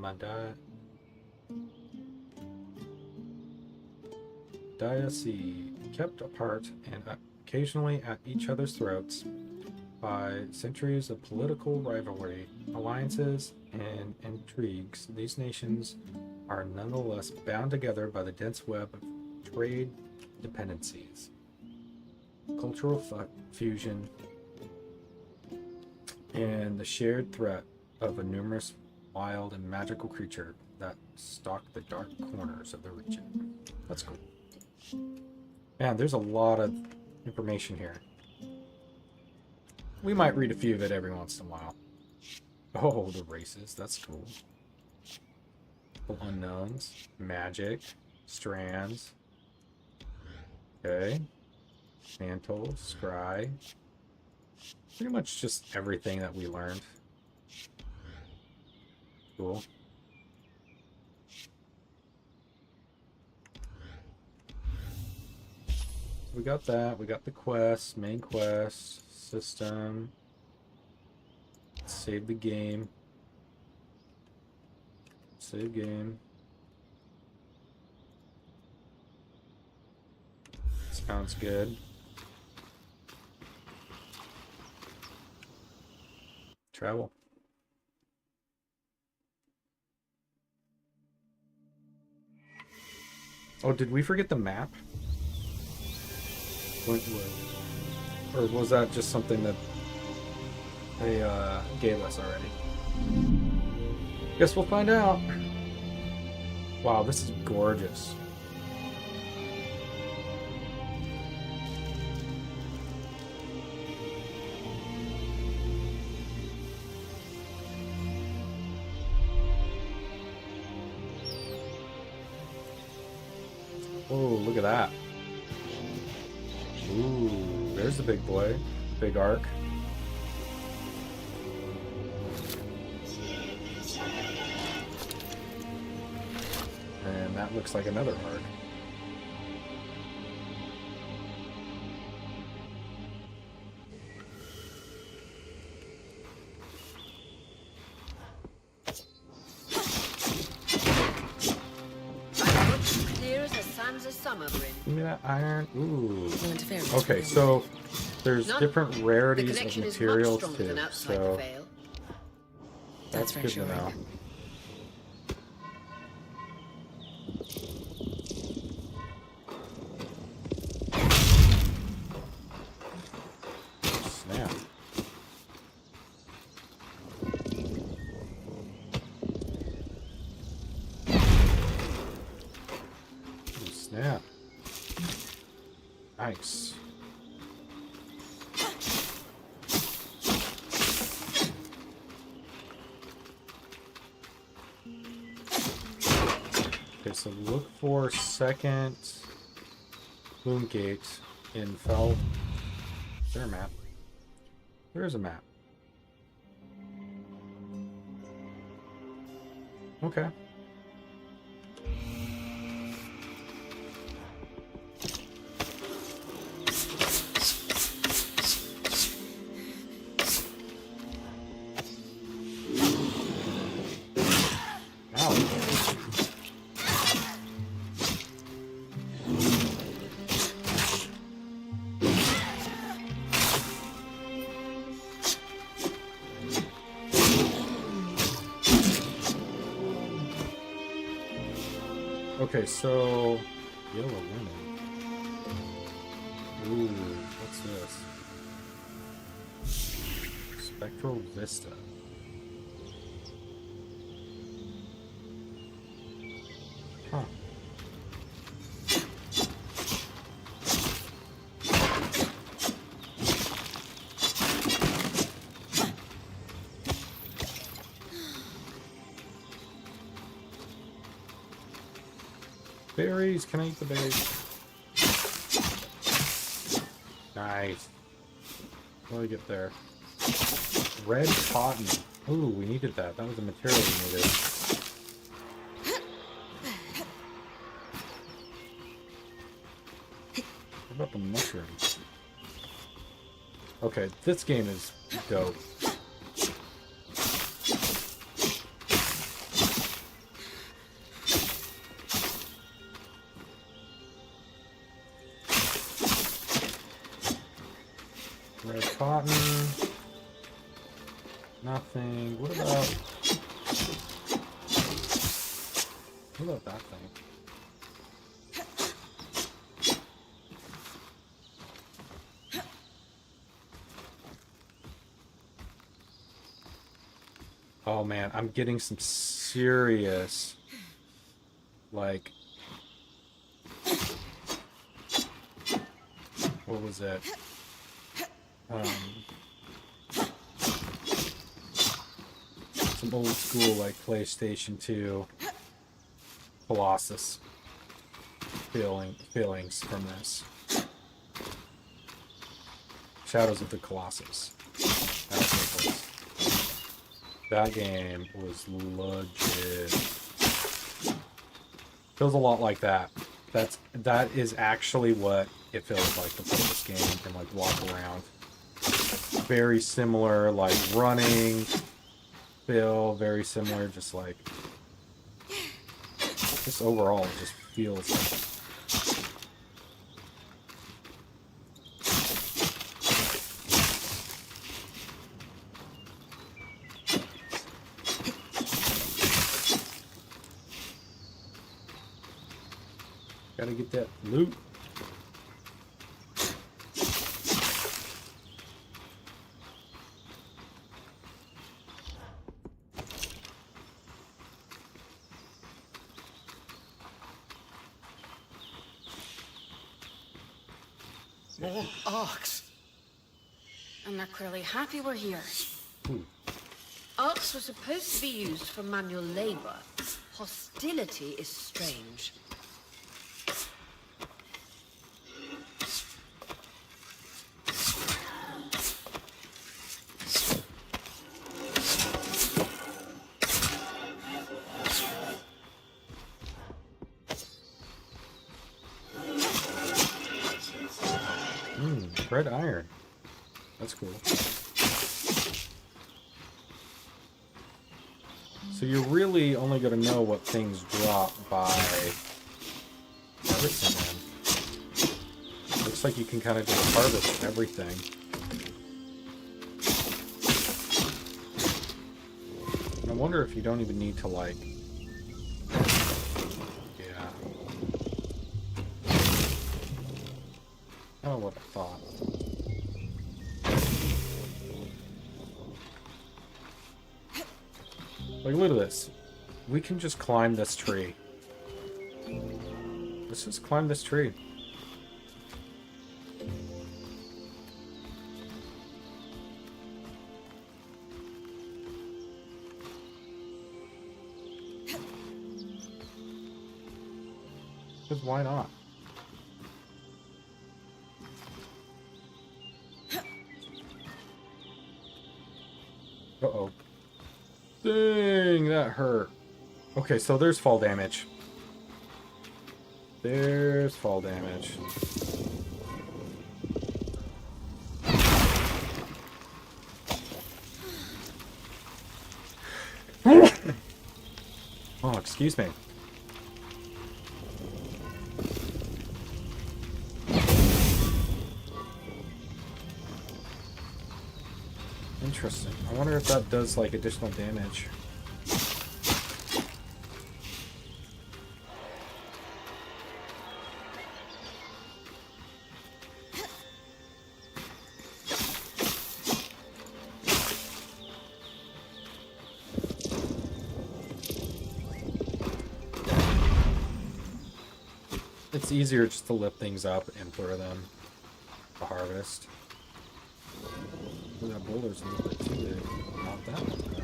Dia Sea, kept apart and occasionally at each other's throats by centuries of political rivalry, alliances, and intrigues. These nations are nonetheless bound together by the dense web of trade dependencies, cultural fusion, and the shared threat of a numerous wild and magical creature that stalk the dark corners of the region. That's cool. Man, there's a lot of information here. We might read a few of it every once in a while. Oh, the races. That's cool. Unknowns. Magic. Strands. Okay. Mantle. Scry. Pretty much just everything that we learned. Cool. We got that. We got the quest, main quest, system. Save the game. Save game. Sounds good. Travel. Oh, did we forget the map? Or was that just something that they gave us already? Guess we'll find out. Wow, this is gorgeous. Oh, look at that. Ooh, there's the big boy. Big arc. And that looks like another arc. Clear as the sands of summer, Bryn. Give me that iron. Ooh. No interference. Okay, so there's None. different The rarities of connection is much materials stronger too. than outside the So Vale. that's good to know. reassuring. Snap. Ooh, snap. Nice. Okay, so look for second boom gate in Fell. Is there a map? There is a map. Okay. Okay, so yellow lemon. Ooh, what's this? Spectral Vista. Huh. Berries, can I eat the berries? Nice. What do I get there? Red cotton. Ooh, we needed that. That was the material we needed. What about the mushrooms? Okay, this game is dope. Red cotton. Nothing. What about that thing? Oh man, I'm getting some serious, like, what was it? Some old school, like, PlayStation 2 Colossus feelings from this. Shadows of the Colossus. That game was legit. Feels a lot like that. That is actually what it feels like to play this game and like walk around. Very similar, like running feel, very similar, just like just overall it just feels like gotta get that loot. More arcs. And they're clearly happy we're here. Arcs were supposed to be used for manual labor. Hostility is strange. Red iron. That's cool. So you're really only going to know what things drop by harvesting them. Looks like you can kind of just harvest everything. I wonder if you don't even need to, like... Yeah. Oh, what I thought. Like, look at this. We can just climb this tree. Let's just climb this tree. Because why not? Uh-oh. Dang, that hurt. Okay, so there's fall damage. There's fall damage. Oh, excuse me. Interesting. I wonder if that does, like, additional damage. It's easier just to lift things up and throw them to harvest. Ooh, that boulder's a little bit too big. Not that one, though.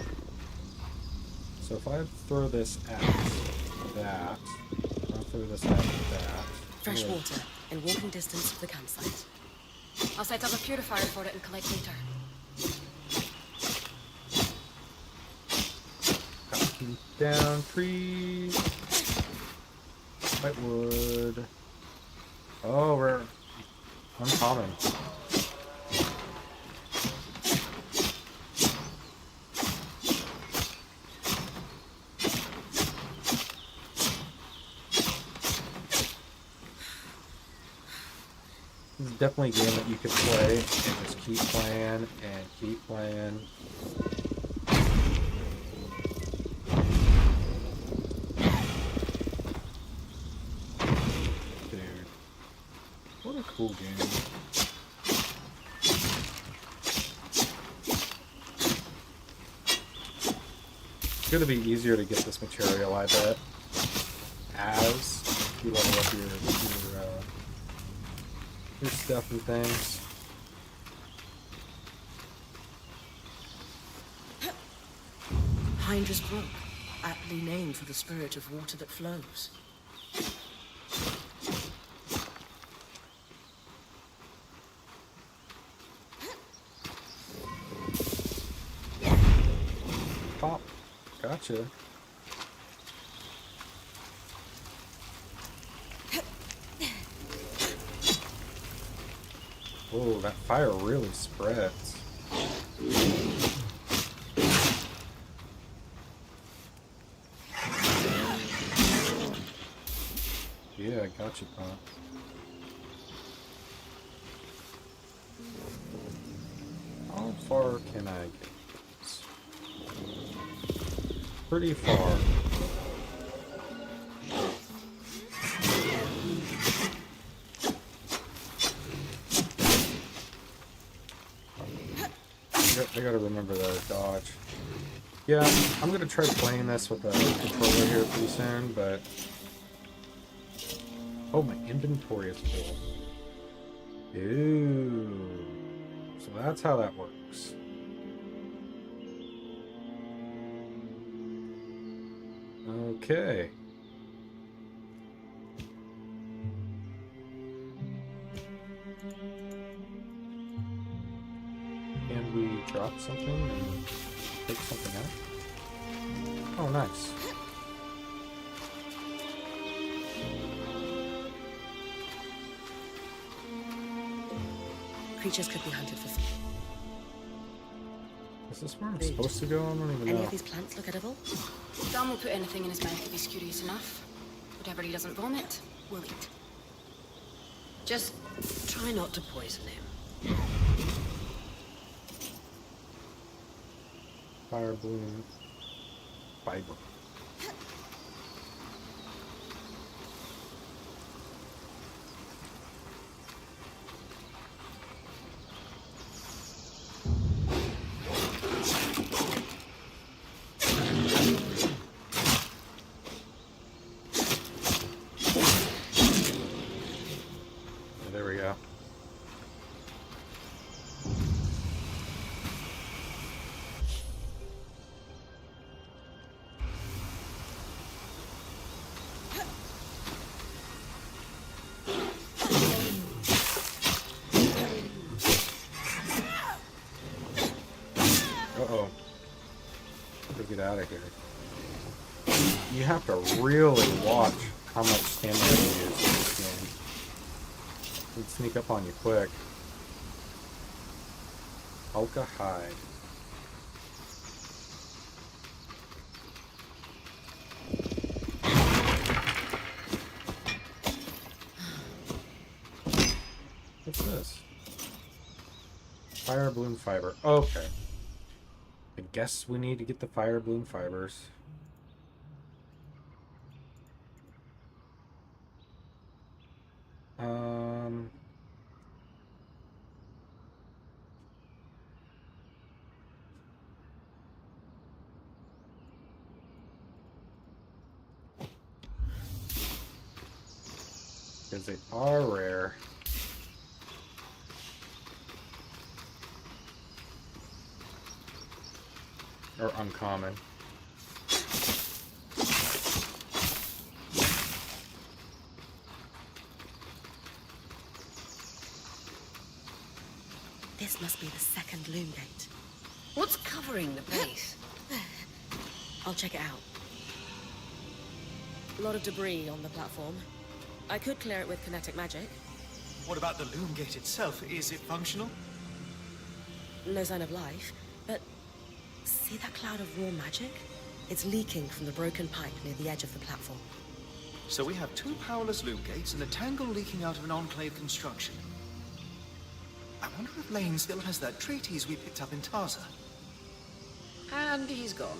So if I throw this at that, I'll throw this at that. Fresh water in walking distance of the campsite. I'll set up a purifier for it and collect later. Keep down trees. White wood. Oh, we're uncommon. This is definitely a game that you could play and just keep playing and keep playing. Dude, what a cool game. It's gonna be easier to get this material, I bet, as you level up your stuff and things. Hydra's Brook, aptly named for the spirit of water that flows. Pop. Gotcha. Whoa, that fire really spreads. Yeah, I got you, Pop. How far can I get this? Pretty far. I gotta remember the dodge. Yeah, I'm gonna try playing this with a controller here pretty soon, but... Oh, my inventory is full. Ooh. So that's how that works. Okay. Can we drop something and take something out? Oh, nice. Creatures could be hunted for food. Is this where I'm supposed to go? I don't even Any know. of these plants look edible? Dom will put anything in his mouth if he's curious enough. Whatever he doesn't vomit, we'll eat. Just try not to poison him. Fire bloom. Fiber. There we go. Gotta get out of here. You have to really watch how much stamina you use in this game. It can sneak up on you quick. Alka hide. What's this? Fire bloom fiber. Okay. I guess we need to get the fire bloom fibers. Because they are rare. Or uncommon. This must be the second loom gate. What's covering the base? I'll check it out. A lot of debris on the platform. I could clear it with kinetic magic. What about the loom gate itself? Is it functional? No sign of life, but see that cloud of raw magic? It's leaking from the broken pipe near the edge of the platform. So we have two powerless loom gates and a tangle leaking out of an enclave construction. I wonder if Lane still has that treatise we picked up in Taza. And he's gone.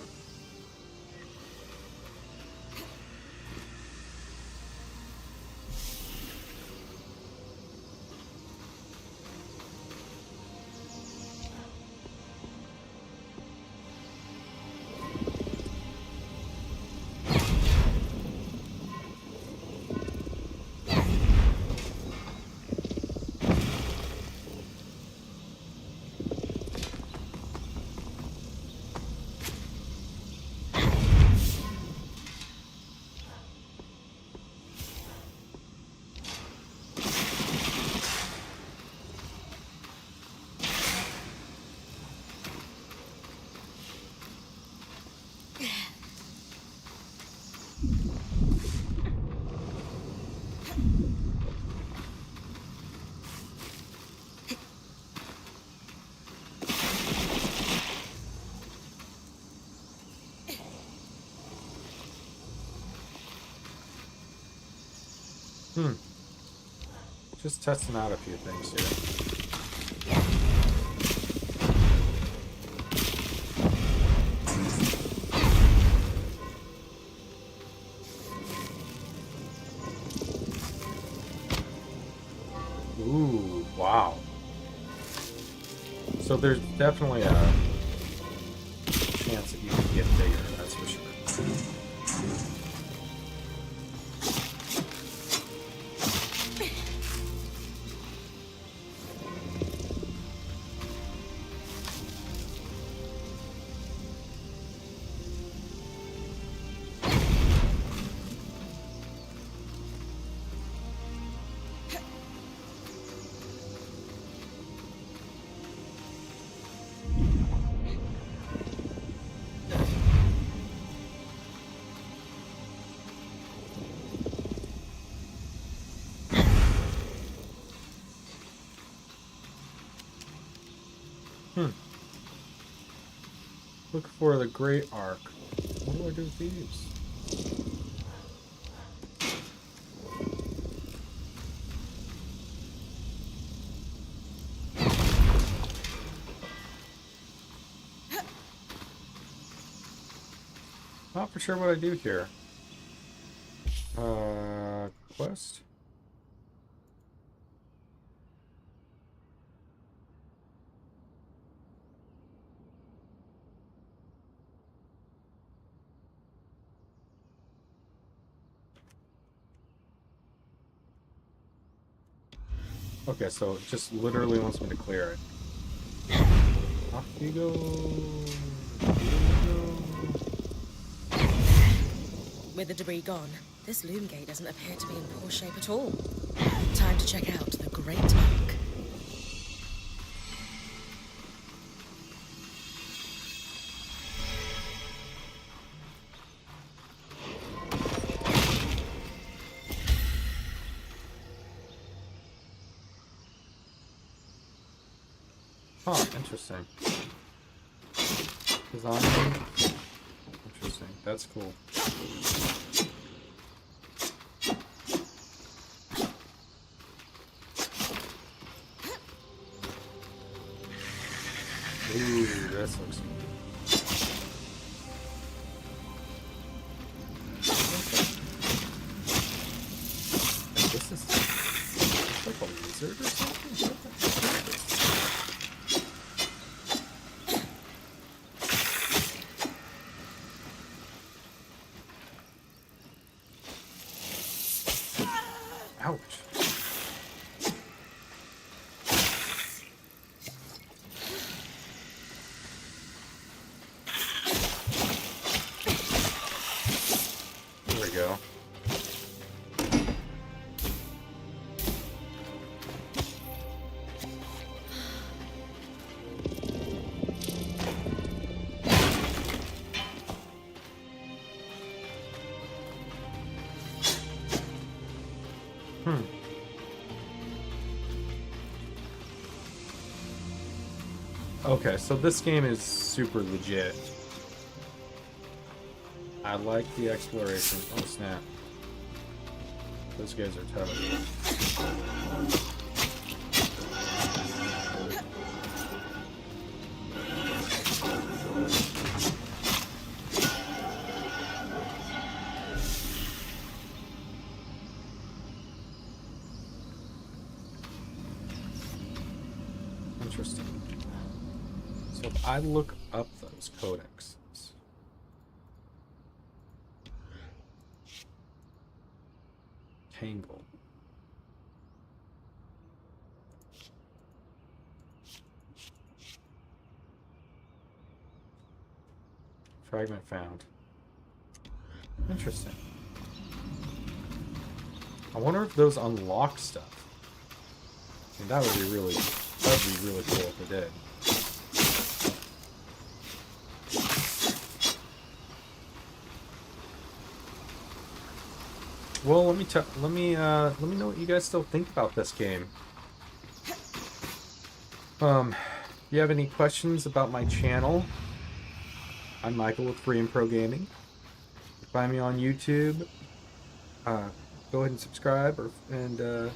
Just testing out a few things here. Ooh, wow. So there's definitely a chance that you can get bigger, that's for sure. Look for the Great Arc. What do I do with these? Not for sure what I do here. Quest? Okay, so it just literally wants me to clear it. Off you go. With the debris gone, this loom gate doesn't appear to be in poor shape at all. Time to check out the Great Arc. Huh, interesting. Design. Interesting. That's cool. Ooh, this looks cool. This is like a lizard or something? What the heck is this? Ouch. There we go. Okay, so this game is super legit. I like the exploration. Oh snap. Those guys are tough. Interesting. So if I look up those codexes, Tangle. Fragment found. Interesting. I wonder if those unlock stuff. I mean, that would be really cool if they did. Well, let me know what you guys still think about this game. If you have any questions about my channel, I'm Michael with Free and Pro Gaming. Find me on YouTube. Go ahead and subscribe and the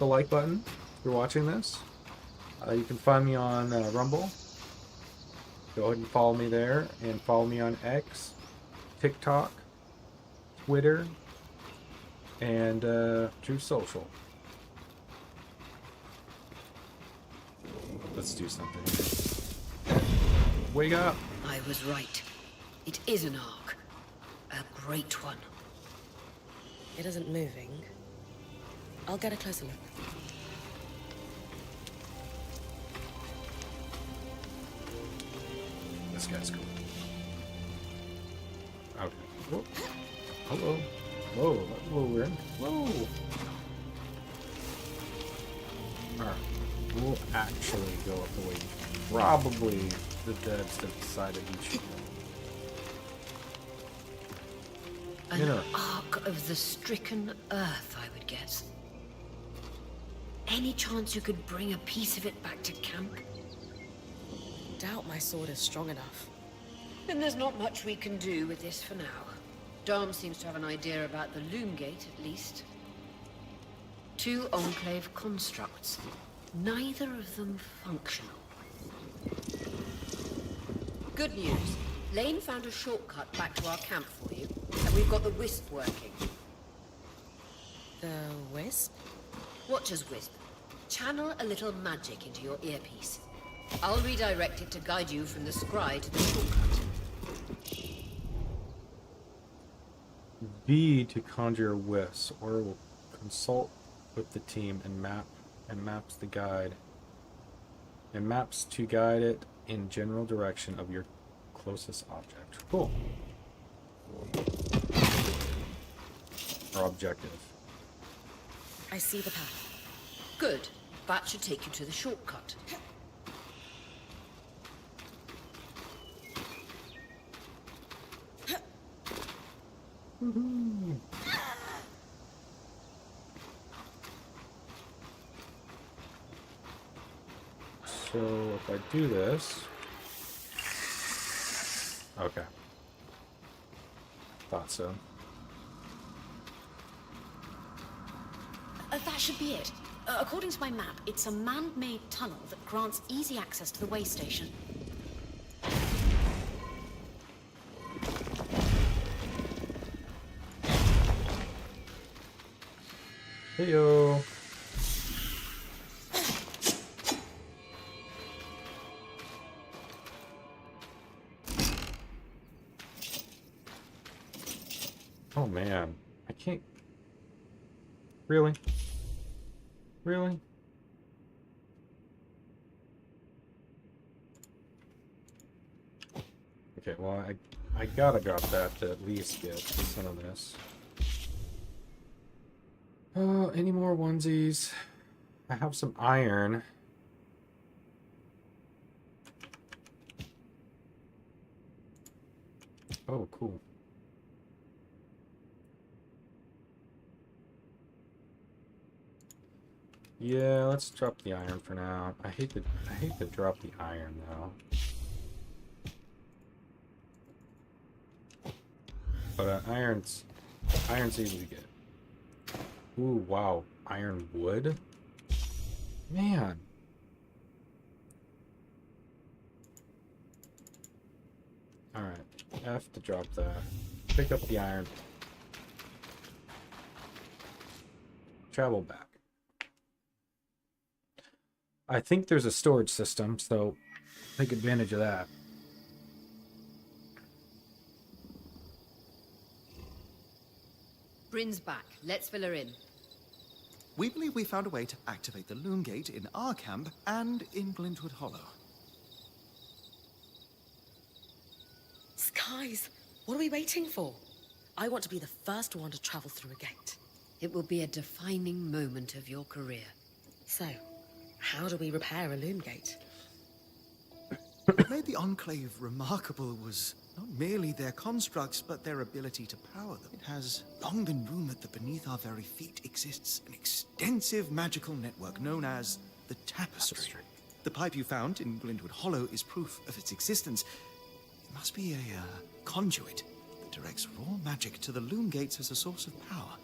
like button if you're watching this. You can find me on Rumble. Go ahead and follow me there, and follow me on X, TikTok, Twitter, and True Social. Let's do something. Wake up! I was right. It is an ark. A great one. It isn't moving. I'll get a closer look. This guy's cool. Okay. Whoa. Hello. Whoa, that's a little weird. Whoa! Alright. We'll actually go up the way probably the devs have decided we should go. An ark of the stricken earth, I would guess. Any chance you could bring a piece of it back to camp? Doubt my sword is strong enough. Then there's not much we can do with this for now. Dom seems to have an idea about the loom gate, at least. 2 Enclave constructs. Neither of them functional. Good news. Lane found a shortcut back to our camp for you, and we've got the Wisp working. The wisp? Watcher's Wisp. Channel a little magic into your earpiece. I'll redirect it to guide you from the scry to the shortcut. B to conjure wisps, or will consult with the team and maps the guide. And maps to guide it in general direction of your closest object. Cool. Or objective. I see the path. Good. That should take you to the shortcut. So if I do this... Okay. Thought so. That should be it. According to my map, it's a man-made tunnel that grants easy access to the way station. Heyo. Oh man, I can't. Really? Really? Okay, well, I gotta drop that to at least get some of this. Any more onesies? I have some iron. Oh, cool. Yeah, let's drop the iron for now. I hate to drop the iron though. But iron's easy to get. Ooh, wow. Iron wood? Man. Alright. F to drop that. Pick up the iron. Travel back. I think there's a storage system, so take advantage of that. Bryn's back. Let's fill her in. We believe we found a way to activate the Loom Gate in our camp and in Glintwood Hollow. Skies, what are we waiting for? I want to be the first one to travel through a gate. It will be a defining moment of your career. So, how do we repair a loom gate? What made the Enclave remarkable was not merely their constructs, but their ability to power them. It has long been rumored that beneath our very feet exists an extensive magical network known as the Tapestry. The pipe you found in Glintwood Hollow is proof of its existence. It must be a conduit that directs raw magic to the loom gates as a source of power.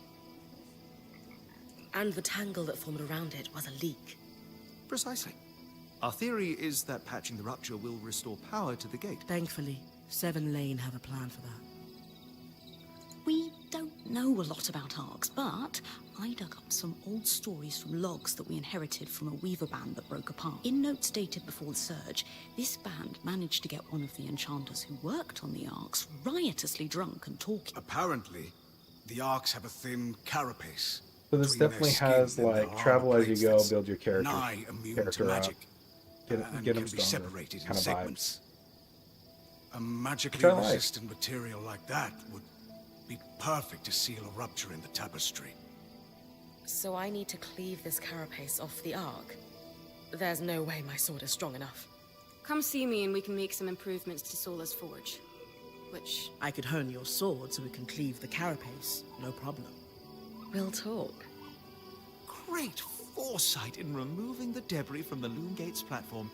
And the tangle that formed around it was a leak. Precisely. Our theory is that patching the rupture will restore power to the gate. Thankfully, Seven Lane have a plan for that. We don't know a lot about arcs, but I dug up some old stories from logs that we inherited from a weaver band that broke apart. In notes dated before the Surge, this band managed to get one of the enchanters who worked on the arcs riotously drunk and talking. Apparently, the arcs have a thin carapace. So this between their definitely skin has and the like armor travel as you plates go, that's build your character nigh immune to up, magic, get and them can be stronger, separated in kind of segments. A magically Which I like. resistant material like that would be perfect to seal a rupture in the tapestry. So I need to cleave this carapace off the arc. There's no way my sword is strong enough. Come see me and we can make some improvements to Sola's forge. Which... I could hone your sword so we can cleave the carapace, no problem. We'll talk. Great foresight in removing the debris from the Loom Gate's platform.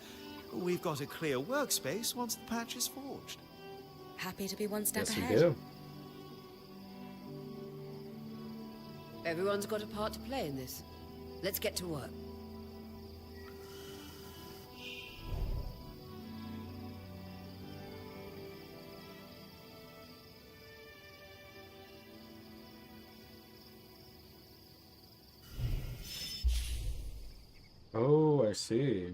We've got a clear workspace once the patch is forged. Happy to be one step Yes, you ahead. do. Everyone's got a part to play in this. Let's get to work. Oh, I see.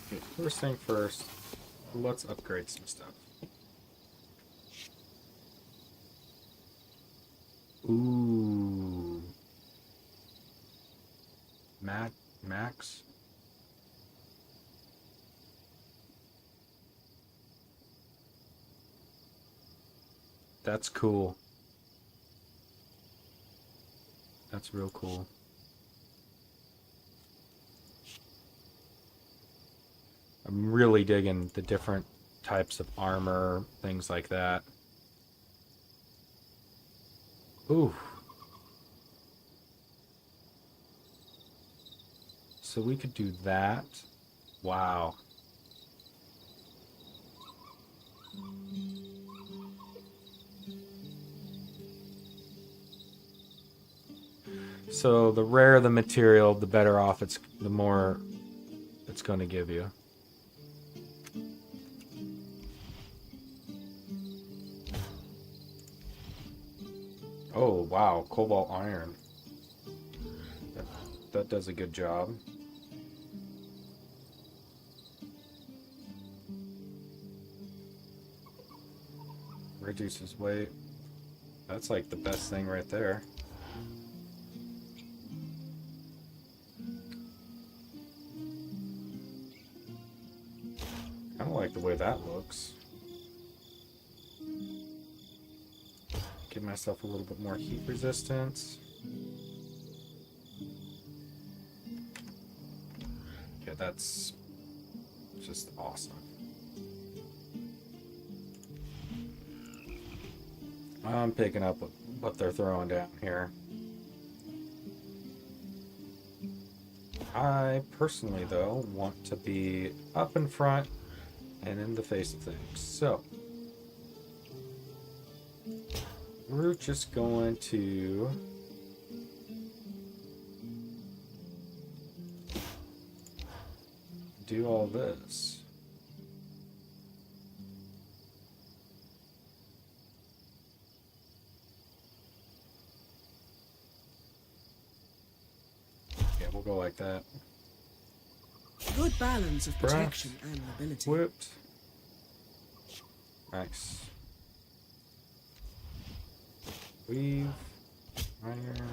Okay, first thing first, let's upgrade some stuff. Ooh. Max? That's cool. That's real cool. I'm really digging the different types of armor, things like that. Ooh. So we could do that. Wow. So the rarer the material, the better off the more it's going to give you. Oh, wow, cobalt iron. That does a good job. Reduces weight. That's like the best thing right there. I don't like the way that looks. Give myself a little bit more heat resistance. Yeah, that's just awesome. I'm picking up what they're throwing down here. I personally, though, want to be up in front and in the face of things. So, we're just going to do all this. Yeah, we'll go like that. Good balance of protection and mobility. Whipped. Nice. Weave. Iron.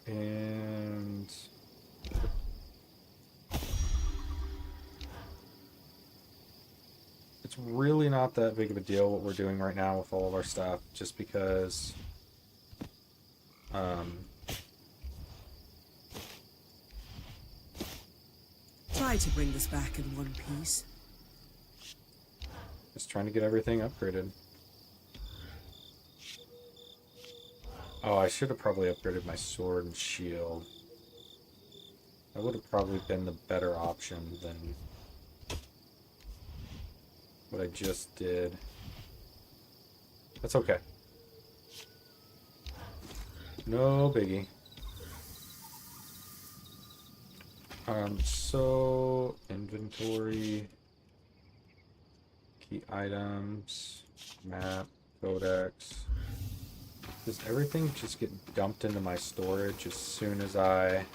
And it's really not that big of a deal what we're doing right now with all of our stuff, just because Try to bring this back in one piece. just trying to get everything upgraded. Oh, I should have probably upgraded my sword and shield. That would have probably been the better option than what I just did. That's okay. No biggie. So inventory, key items, map, codex. Does everything just get dumped into my storage as soon as I...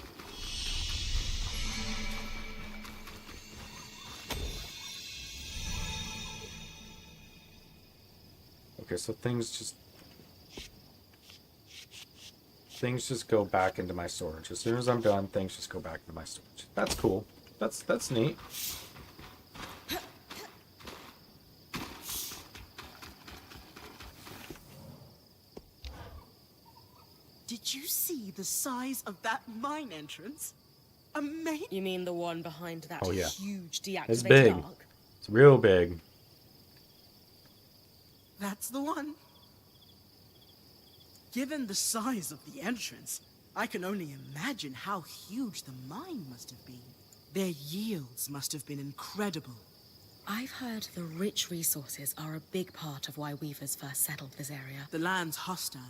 Okay, so things just go back into my storage. As soon as I'm done, things just go back into my storage. That's cool. That's neat. Did you see the size of that mine entrance? Amazing. You mean the one behind that Oh, yeah. huge deactivated It's big. arc? It's real big. That's the one. Given the size of the entrance, I can only imagine how huge the mine must have been. Their yields must have been incredible. I've heard the rich resources are a big part of why Weavers first settled this area. The land's hostile,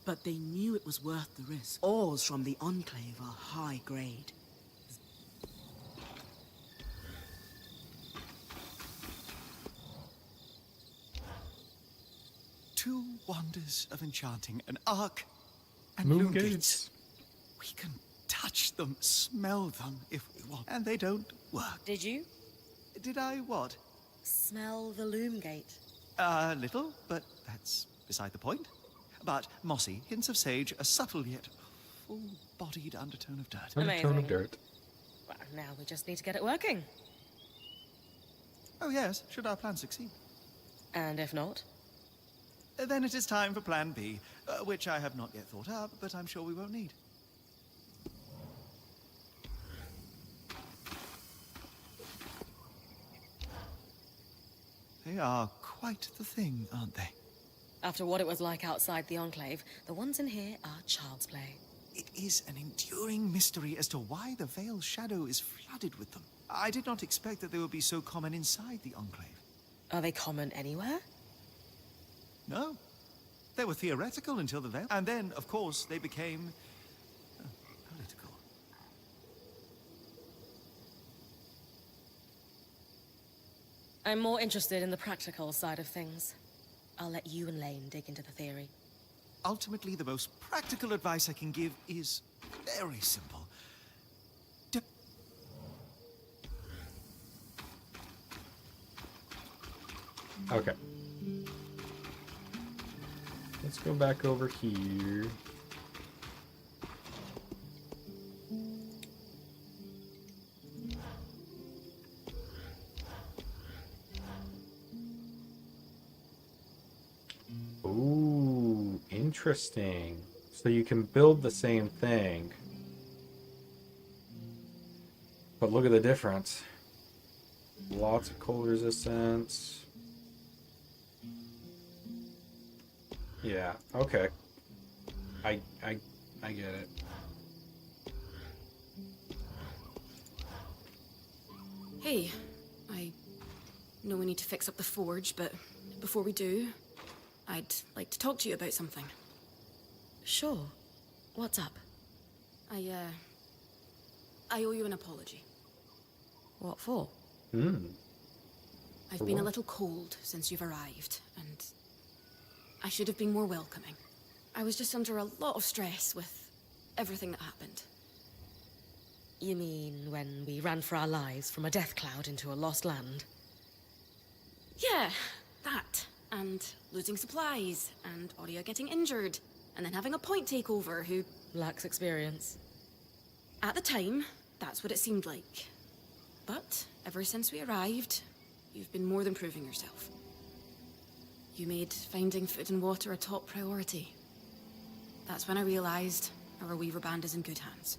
but they knew it was worth the risk. Ores from the Enclave are high grade. Two wonders of enchanting, an arc and Moon loom gates. gates. We can touch them, smell them if we want, and they don't work. Did you Did I what? smell the loom gate? A little, but that's beside the point. But mossy, hints of sage, a subtle yet full-bodied undertone of dirt. Undertone of Amazing. dirt. Well, now we just need to get it working. Oh yes, should our plan succeed. And if not? Then it is time for Plan B, which I have not yet thought up, but I'm sure we won't need. They are quite the thing, aren't they? After what it was like outside the Enclave, the ones in here are child's play. It is an enduring mystery as to why the Veil's shadow is flooded with them. I did not expect that they would be so common inside the Enclave. Are they common anywhere? No. They were theoretical until the Veil. And then, of course, they became political. I'm more interested in the practical side of things. I'll let you and Lane dig into the theory. Ultimately, the most practical advice I can give is very simple. Okay. Let's go back over here. Ooh, interesting. So you can build the same thing. But look at the difference. Lots of cold resistance. Yeah, okay. I get it. Hey, I know we need to fix up the forge, but before we do, I'd like to talk to you about something. Sure. What's up? I owe you an apology. What for? I've been a little cold since you've arrived, and I should have been more welcoming. I was just under a lot of stress with everything that happened. You mean when we ran for our lives from a death cloud into a lost land? Yeah, that. And losing supplies, and Aurea getting injured, and then having a point takeover who... Lacks experience. At the time, that's what it seemed like. But ever since we arrived, you've been more than proving yourself. You made finding food and water a top priority. That's when I realized our Weaver band is in good hands.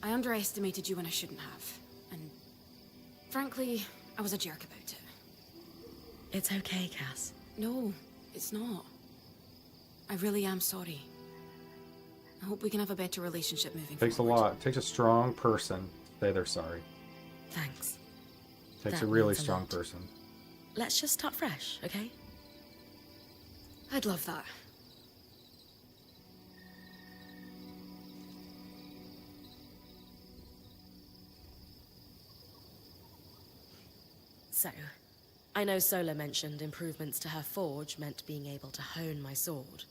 I underestimated you when I shouldn't have, and frankly, I was a jerk about it. It's okay, Cass. No, it's not. I really am sorry. I hope we can have a better relationship moving forward. Takes a lot. Takes a strong person to say they're sorry. Thanks. Takes That a really means a strong lot. person. Let's just start fresh, okay? I'd love that. So, I know Sola mentioned improvements to her forge meant being able to hone my sword.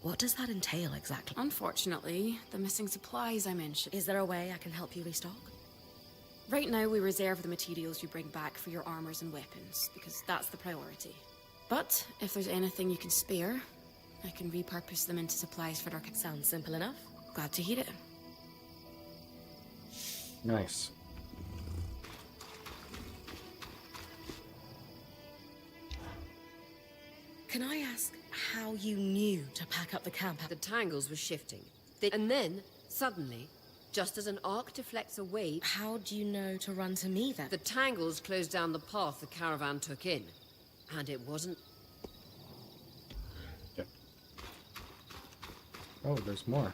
What does that entail exactly? Unfortunately, the missing supplies I mentioned... Is there a way I can help you restock? Right now, we reserve the materials you bring back for your armors and weapons, because that's the priority. But if there's anything you can spare, I can repurpose them into supplies for our... Sounds simple enough. Glad to hear it. Nice. Can I ask how you knew to pack up the camp? The tangles were shifting. And then, suddenly, just as an arc deflects away, How do you know to run to me then? the tangles closed down the path the caravan took in. And it wasn't... Yeah. Oh, there's more.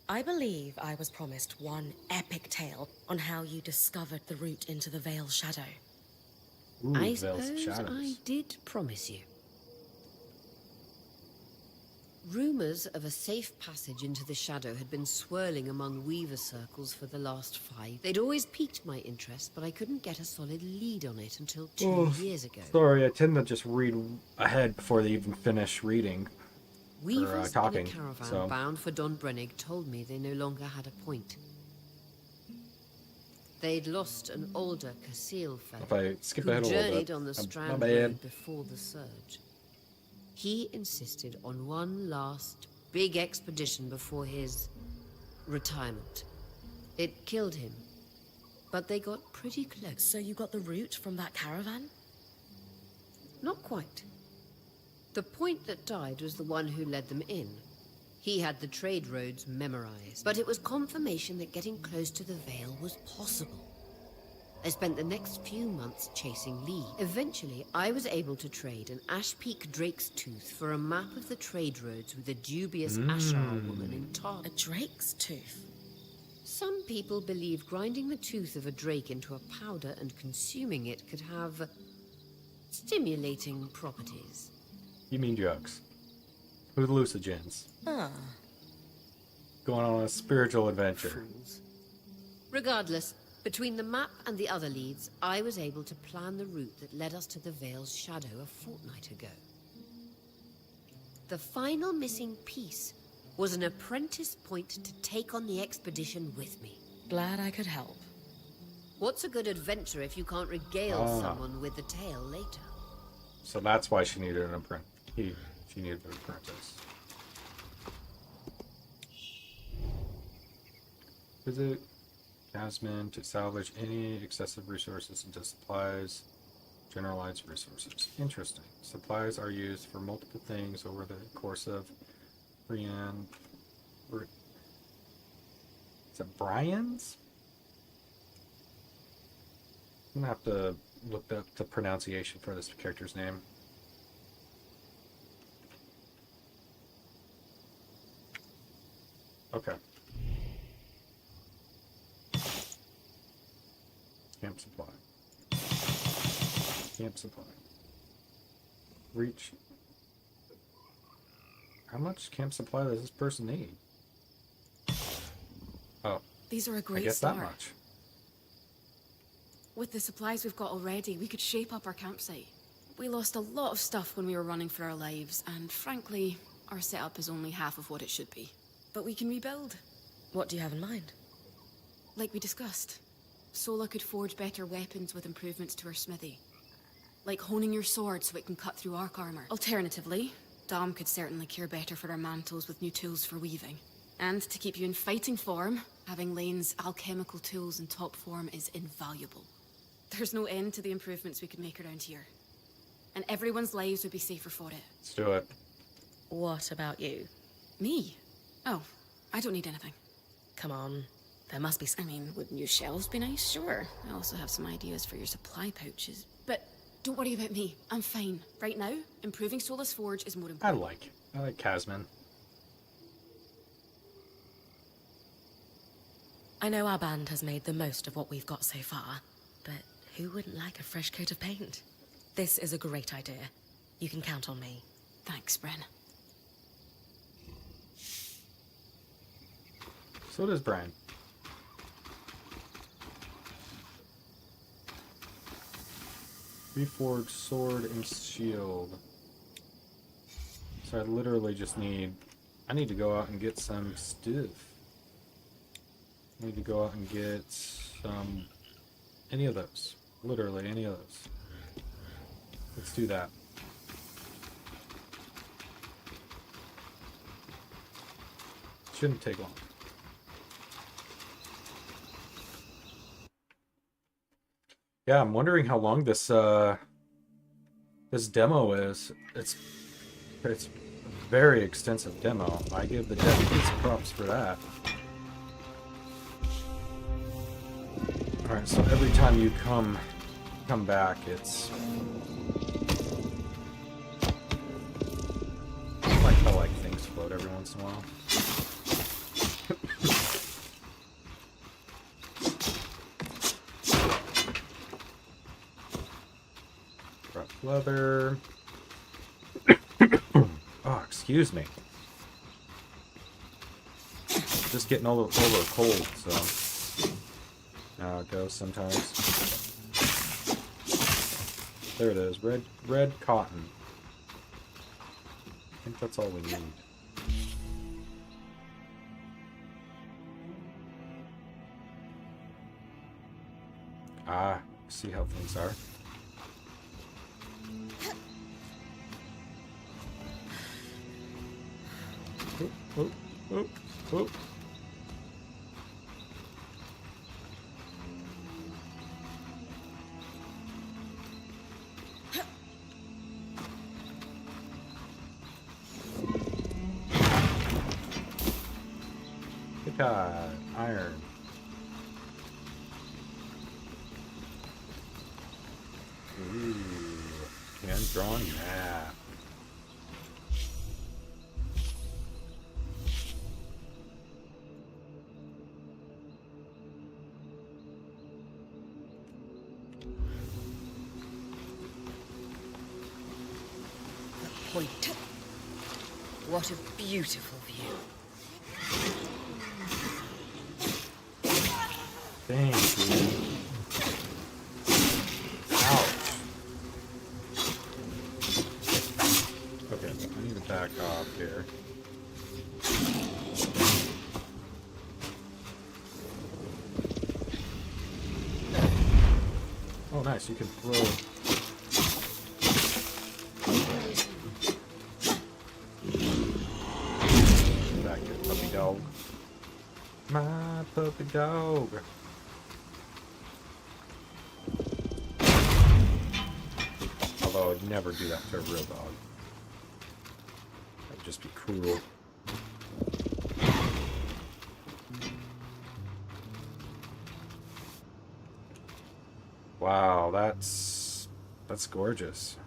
I believe I was promised one epic tale on how you discovered the route into the Veil's shadow. Ooh, I Veils of suppose Shadows. I did promise you. Rumors of a safe passage into the shadow had been swirling among Weaver circles for the last 5. They'd always piqued my interest, but I couldn't get a solid lead on it until 2 years ago. Sorry, I tend to just read ahead before they even finish reading. Weavers talking, in a caravan so- bound for Don Brennig told me they no longer had a point. They'd lost an older Casil If fellow I skip who ahead a little journeyed bit. on the My Strand bad. Road before the surge. He insisted on one last big expedition before his retirement. It killed him, but they got pretty close. So you got the route from that caravan? Not quite. The point that died was the one who led them in. He had the trade roads memorized, but it was confirmation that getting close to the Vale was possible. I spent the next few months chasing leads. Eventually, I was able to trade an Ash Peak Drake's Tooth for a map of the trade roads with a dubious Ashar woman in Tar. A drake's tooth? Some people believe grinding the tooth of a drake into a powder and consuming it could have stimulating properties. You mean drugs? Hallucinogens. Ah. Going on a spiritual adventure. Fools. Regardless, between the map and the other leads, I was able to plan the route that led us to the Vale's shadow a fortnight ago. The final missing piece was an apprentice point to take on the expedition with me. Glad I could help. What's a good adventure if you can't regale someone with the tale later? So that's why she needed an apprentice. She needed an apprentice. Visit Jasmine to salvage any excessive resources into supplies. Generalized resources. Interesting. Supplies are used for multiple things over the course of Brian. Is it Brian's? I'm gonna have to look up the pronunciation for this character's name. Okay. Camp supply. Camp supply. Reach. How much camp supply does this person need? Oh, These are a I great guess start. that much. With the supplies we've got already, we could shape up our campsite. We lost a lot of stuff when we were running for our lives, and frankly, our setup is only half of what it should be. But we can rebuild. What do you have in mind? Like we discussed, Sola could forge better weapons with improvements to her smithy. Like honing your sword so it can cut through arc armor. Alternatively, Dom could certainly care better for our mantles with new tools for weaving. And to keep you in fighting form, having Lane's alchemical tools in top form is invaluable. There's no end to the improvements we could make around here. And everyone's lives would be safer for it. Let's do it. What about you? Me? Oh, I don't need anything. Come on. There must be I mean, would new shelves be nice? Sure. I also have some ideas for your supply pouches. But don't worry about me. I'm fine. Right now, improving Sola's forge is more I important. like Casman. I know our band has made the most of what we've got so far, but who wouldn't like a fresh coat of paint? This is a great idea. You can count on me. Thanks, Bren. So does Brian. Reforged sword and shield. So I literally just need... I need to go out and get some stuff. I need to go out and get some... any of those. Literally any of those. Let's do that. Shouldn't take long. Yeah, I'm wondering how long this this demo is. It's a very extensive demo. I give the devs props for that. All right, so every time you come back, it's I like how things float every once in a while. Leather. Oh, excuse me. Just getting a little cold, so now it goes sometimes. There it is, red cotton. I think that's all we need. Ah, see how things are. Oh, oh, oh. Picard, iron. Ooh, hand-drawn map. The point. What a beautiful view. Thank you. Ouch. Okay, I need to back off here. Oh, nice. You can throw. Back here, puppy dog. My puppy dog. Although I'd never do that to a real dog. That would just be cruel. Wow, that's gorgeous.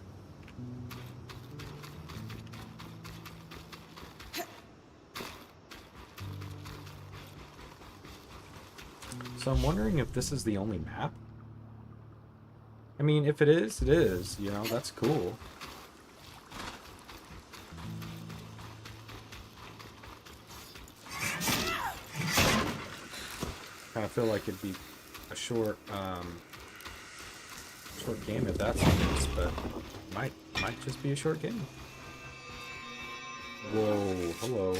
So I'm wondering if this is the only map? I mean, if it is, it is. You know, that's cool. Kind of feel like it'd be a short game if that's the case, but might just be a short game. Whoa, hello.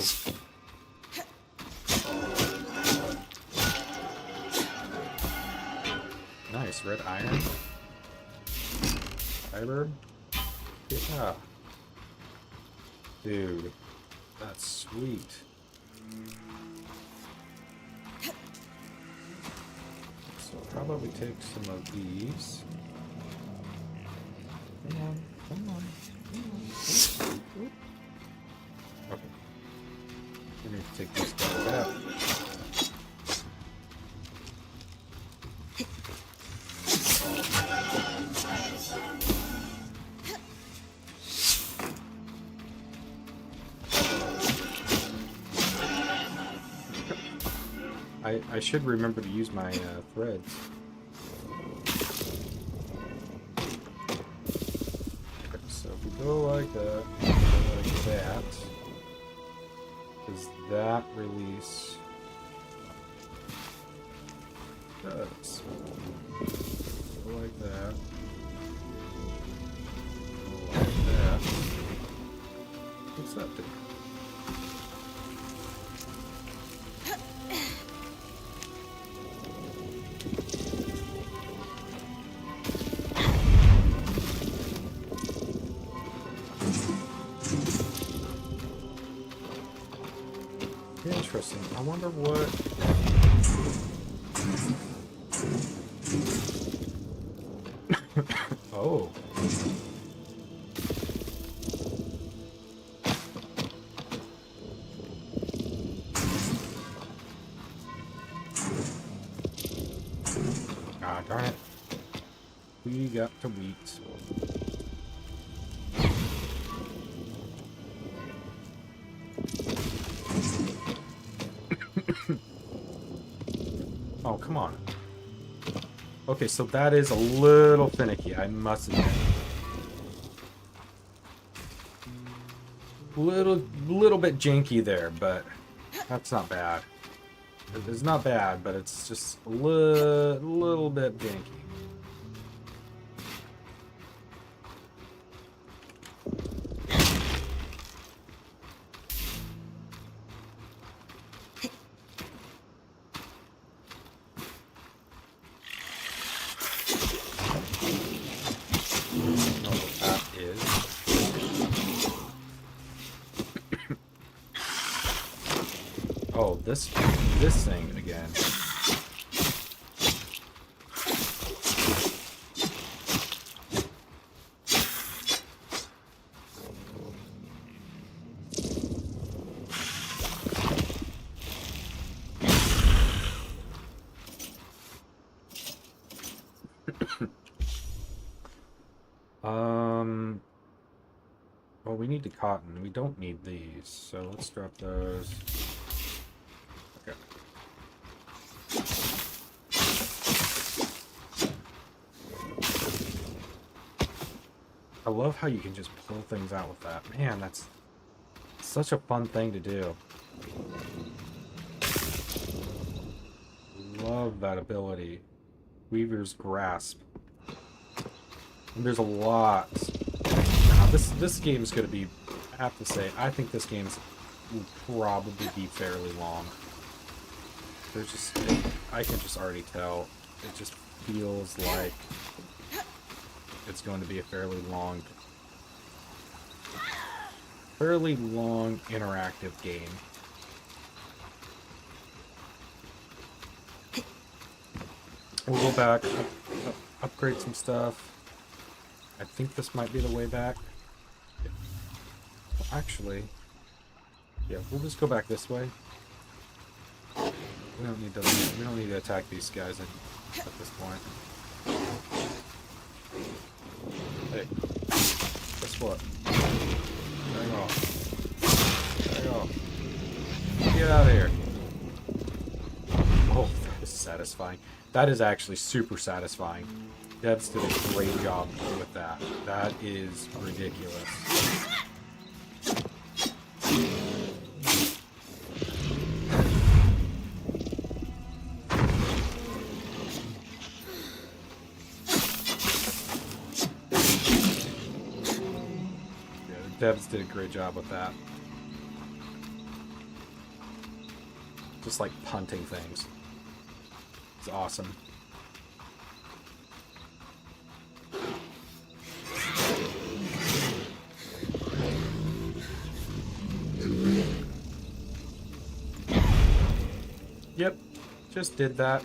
Nice, red iron. Fiber. Yeah. Dude, that's sweet. So I'll probably take some of these. Come on, come on, come on. Oop. Okay. I need to take this guy out. I should remember to use my threads. Okay, so if we go like that, does that release? Does. Go like that. Go like that. What's that do? Interesting. I wonder what... Oh. Ah, darn it. We got to wheat. Oh, come on. Okay, so that is a little finicky, I must admit. Little bit janky there, but that's not bad. It's not bad, but it's just a little bit janky. Oh, this thing again. Well, we need the cotton. We don't need these, so let's drop those. Okay. I love how you can just pull things out with that. Man, that's such a fun thing to do. Love that ability. Weaver's Grasp. And there's a lot. Now, this game is going to be, I have to say, I think this game will probably be fairly long. There's just, I can just already tell. It just feels like it's going to be a fairly long interactive game. We'll go back, upgrade some stuff. I think this might be the way back. Yeah. Well, actually, yeah, we'll just go back this way. We don't need to attack these guys at this point. Hey, guess what? Hang off. Get out of here. Oh, that is satisfying. That is actually super satisfying. Devs did a great job with that. That is ridiculous. Devs did a great job with that. Just like punting things. It's awesome. Yep, just did that.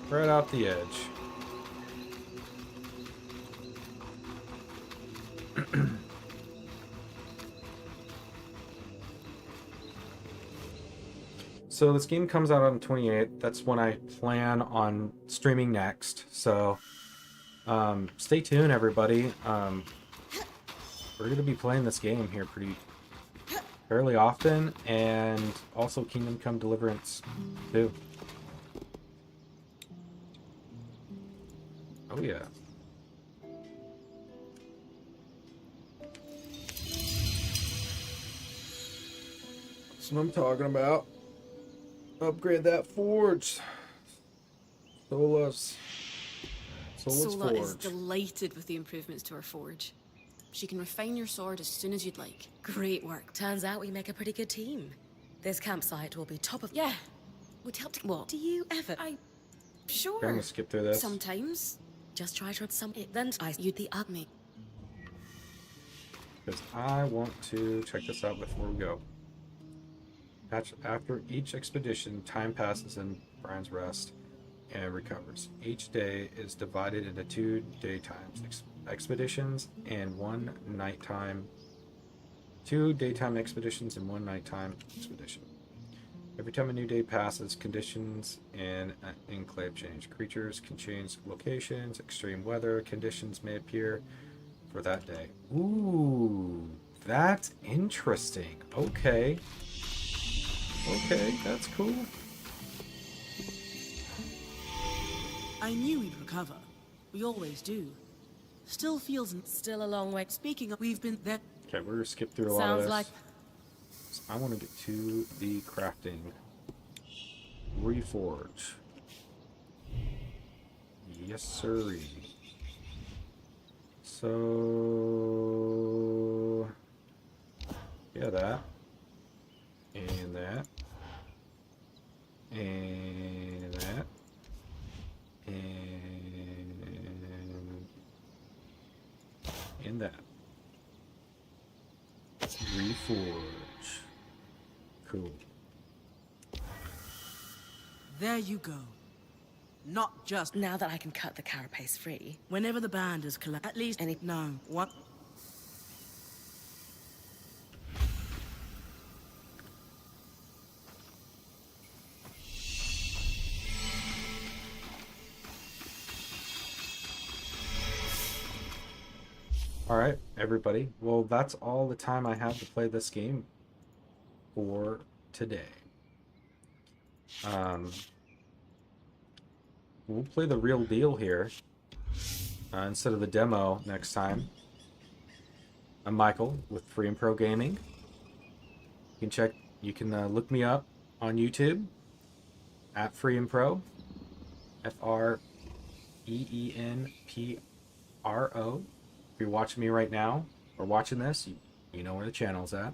Right off the edge. So this game comes out on the 28th. That's when I plan on streaming next. So stay tuned, everybody. We're going to be playing this game here fairly often, and also Kingdom Come Deliverance too. Oh yeah. That's what I'm talking about. Upgrade that forge. Sola's Sola is forge. delighted with the improvements to her forge. She can refine your sword as soon as you'd like. Great work. Turns out we make a pretty good team. This campsite will be top of... Yeah. Would help to... What? Do you ever... Sure. I'm gonna skip through this. Sometimes. Just try to... Then you'd the ugly. Because I want to check this out before we go. After each expedition, time passes in Brian's rest and recovers. Each day is divided into 2 daytime expeditions and 1 nighttime. 2 daytime expeditions and 1 nighttime expedition. Every time a new day passes, conditions in an enclave change. Creatures can change locations. Extreme weather conditions may appear for that day. Ooh, that's interesting. Okay. Okay, that's cool. I knew we'd recover. We always do. Still feels... Still a long way. Speaking of, we've been there... Okay, we're gonna skip through a lot of Sounds this. like... So I want to get to the crafting. Reforge. Yes, sirree. So... yeah, that. And that. And that. And that. Reforge. Cool. There you go. Not just... Now that I can cut the carapace free. Whenever the band is collapsed... At least... No. What? All right, everybody. Well, that's all the time I have to play this game for today. We'll play the real deal here instead of the demo next time. I'm Michael with Free and Pro Gaming. You can look me up on YouTube at Free and Pro, FREENPRO. If you're watching me right now or watching this, you know where the channel's at.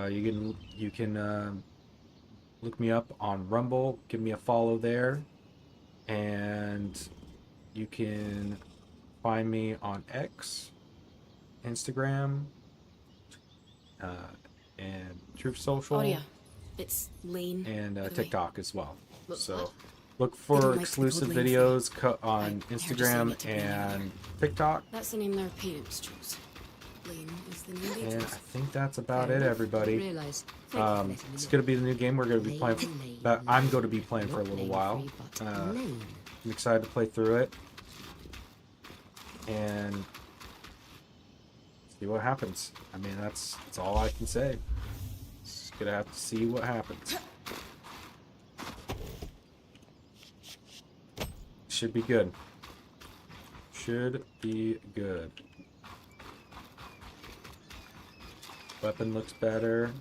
You can look me up on Rumble, give me a follow there, and you can find me on X, Instagram, and Truth Social, Aurea, it's Lane. and by the way. TikTok as well. What- So what? look They for don't like exclusive to be called videos on I heard you saying Instagram it to me and TikTok. That's the name their parents chose. Lane is the name they And I chose. think that's about Fair it, enough. everybody. Realize. Thank you for letting me It's know. going to be the new game we're going to be playing. Lane, That I'm Lane, going to be playing for a not little Lane while. Free, but Lane. I'm excited to play through it and see what happens. I mean, that's all I can say. Just gonna have to see what happens. Should be good. Should be good. Weapon looks better.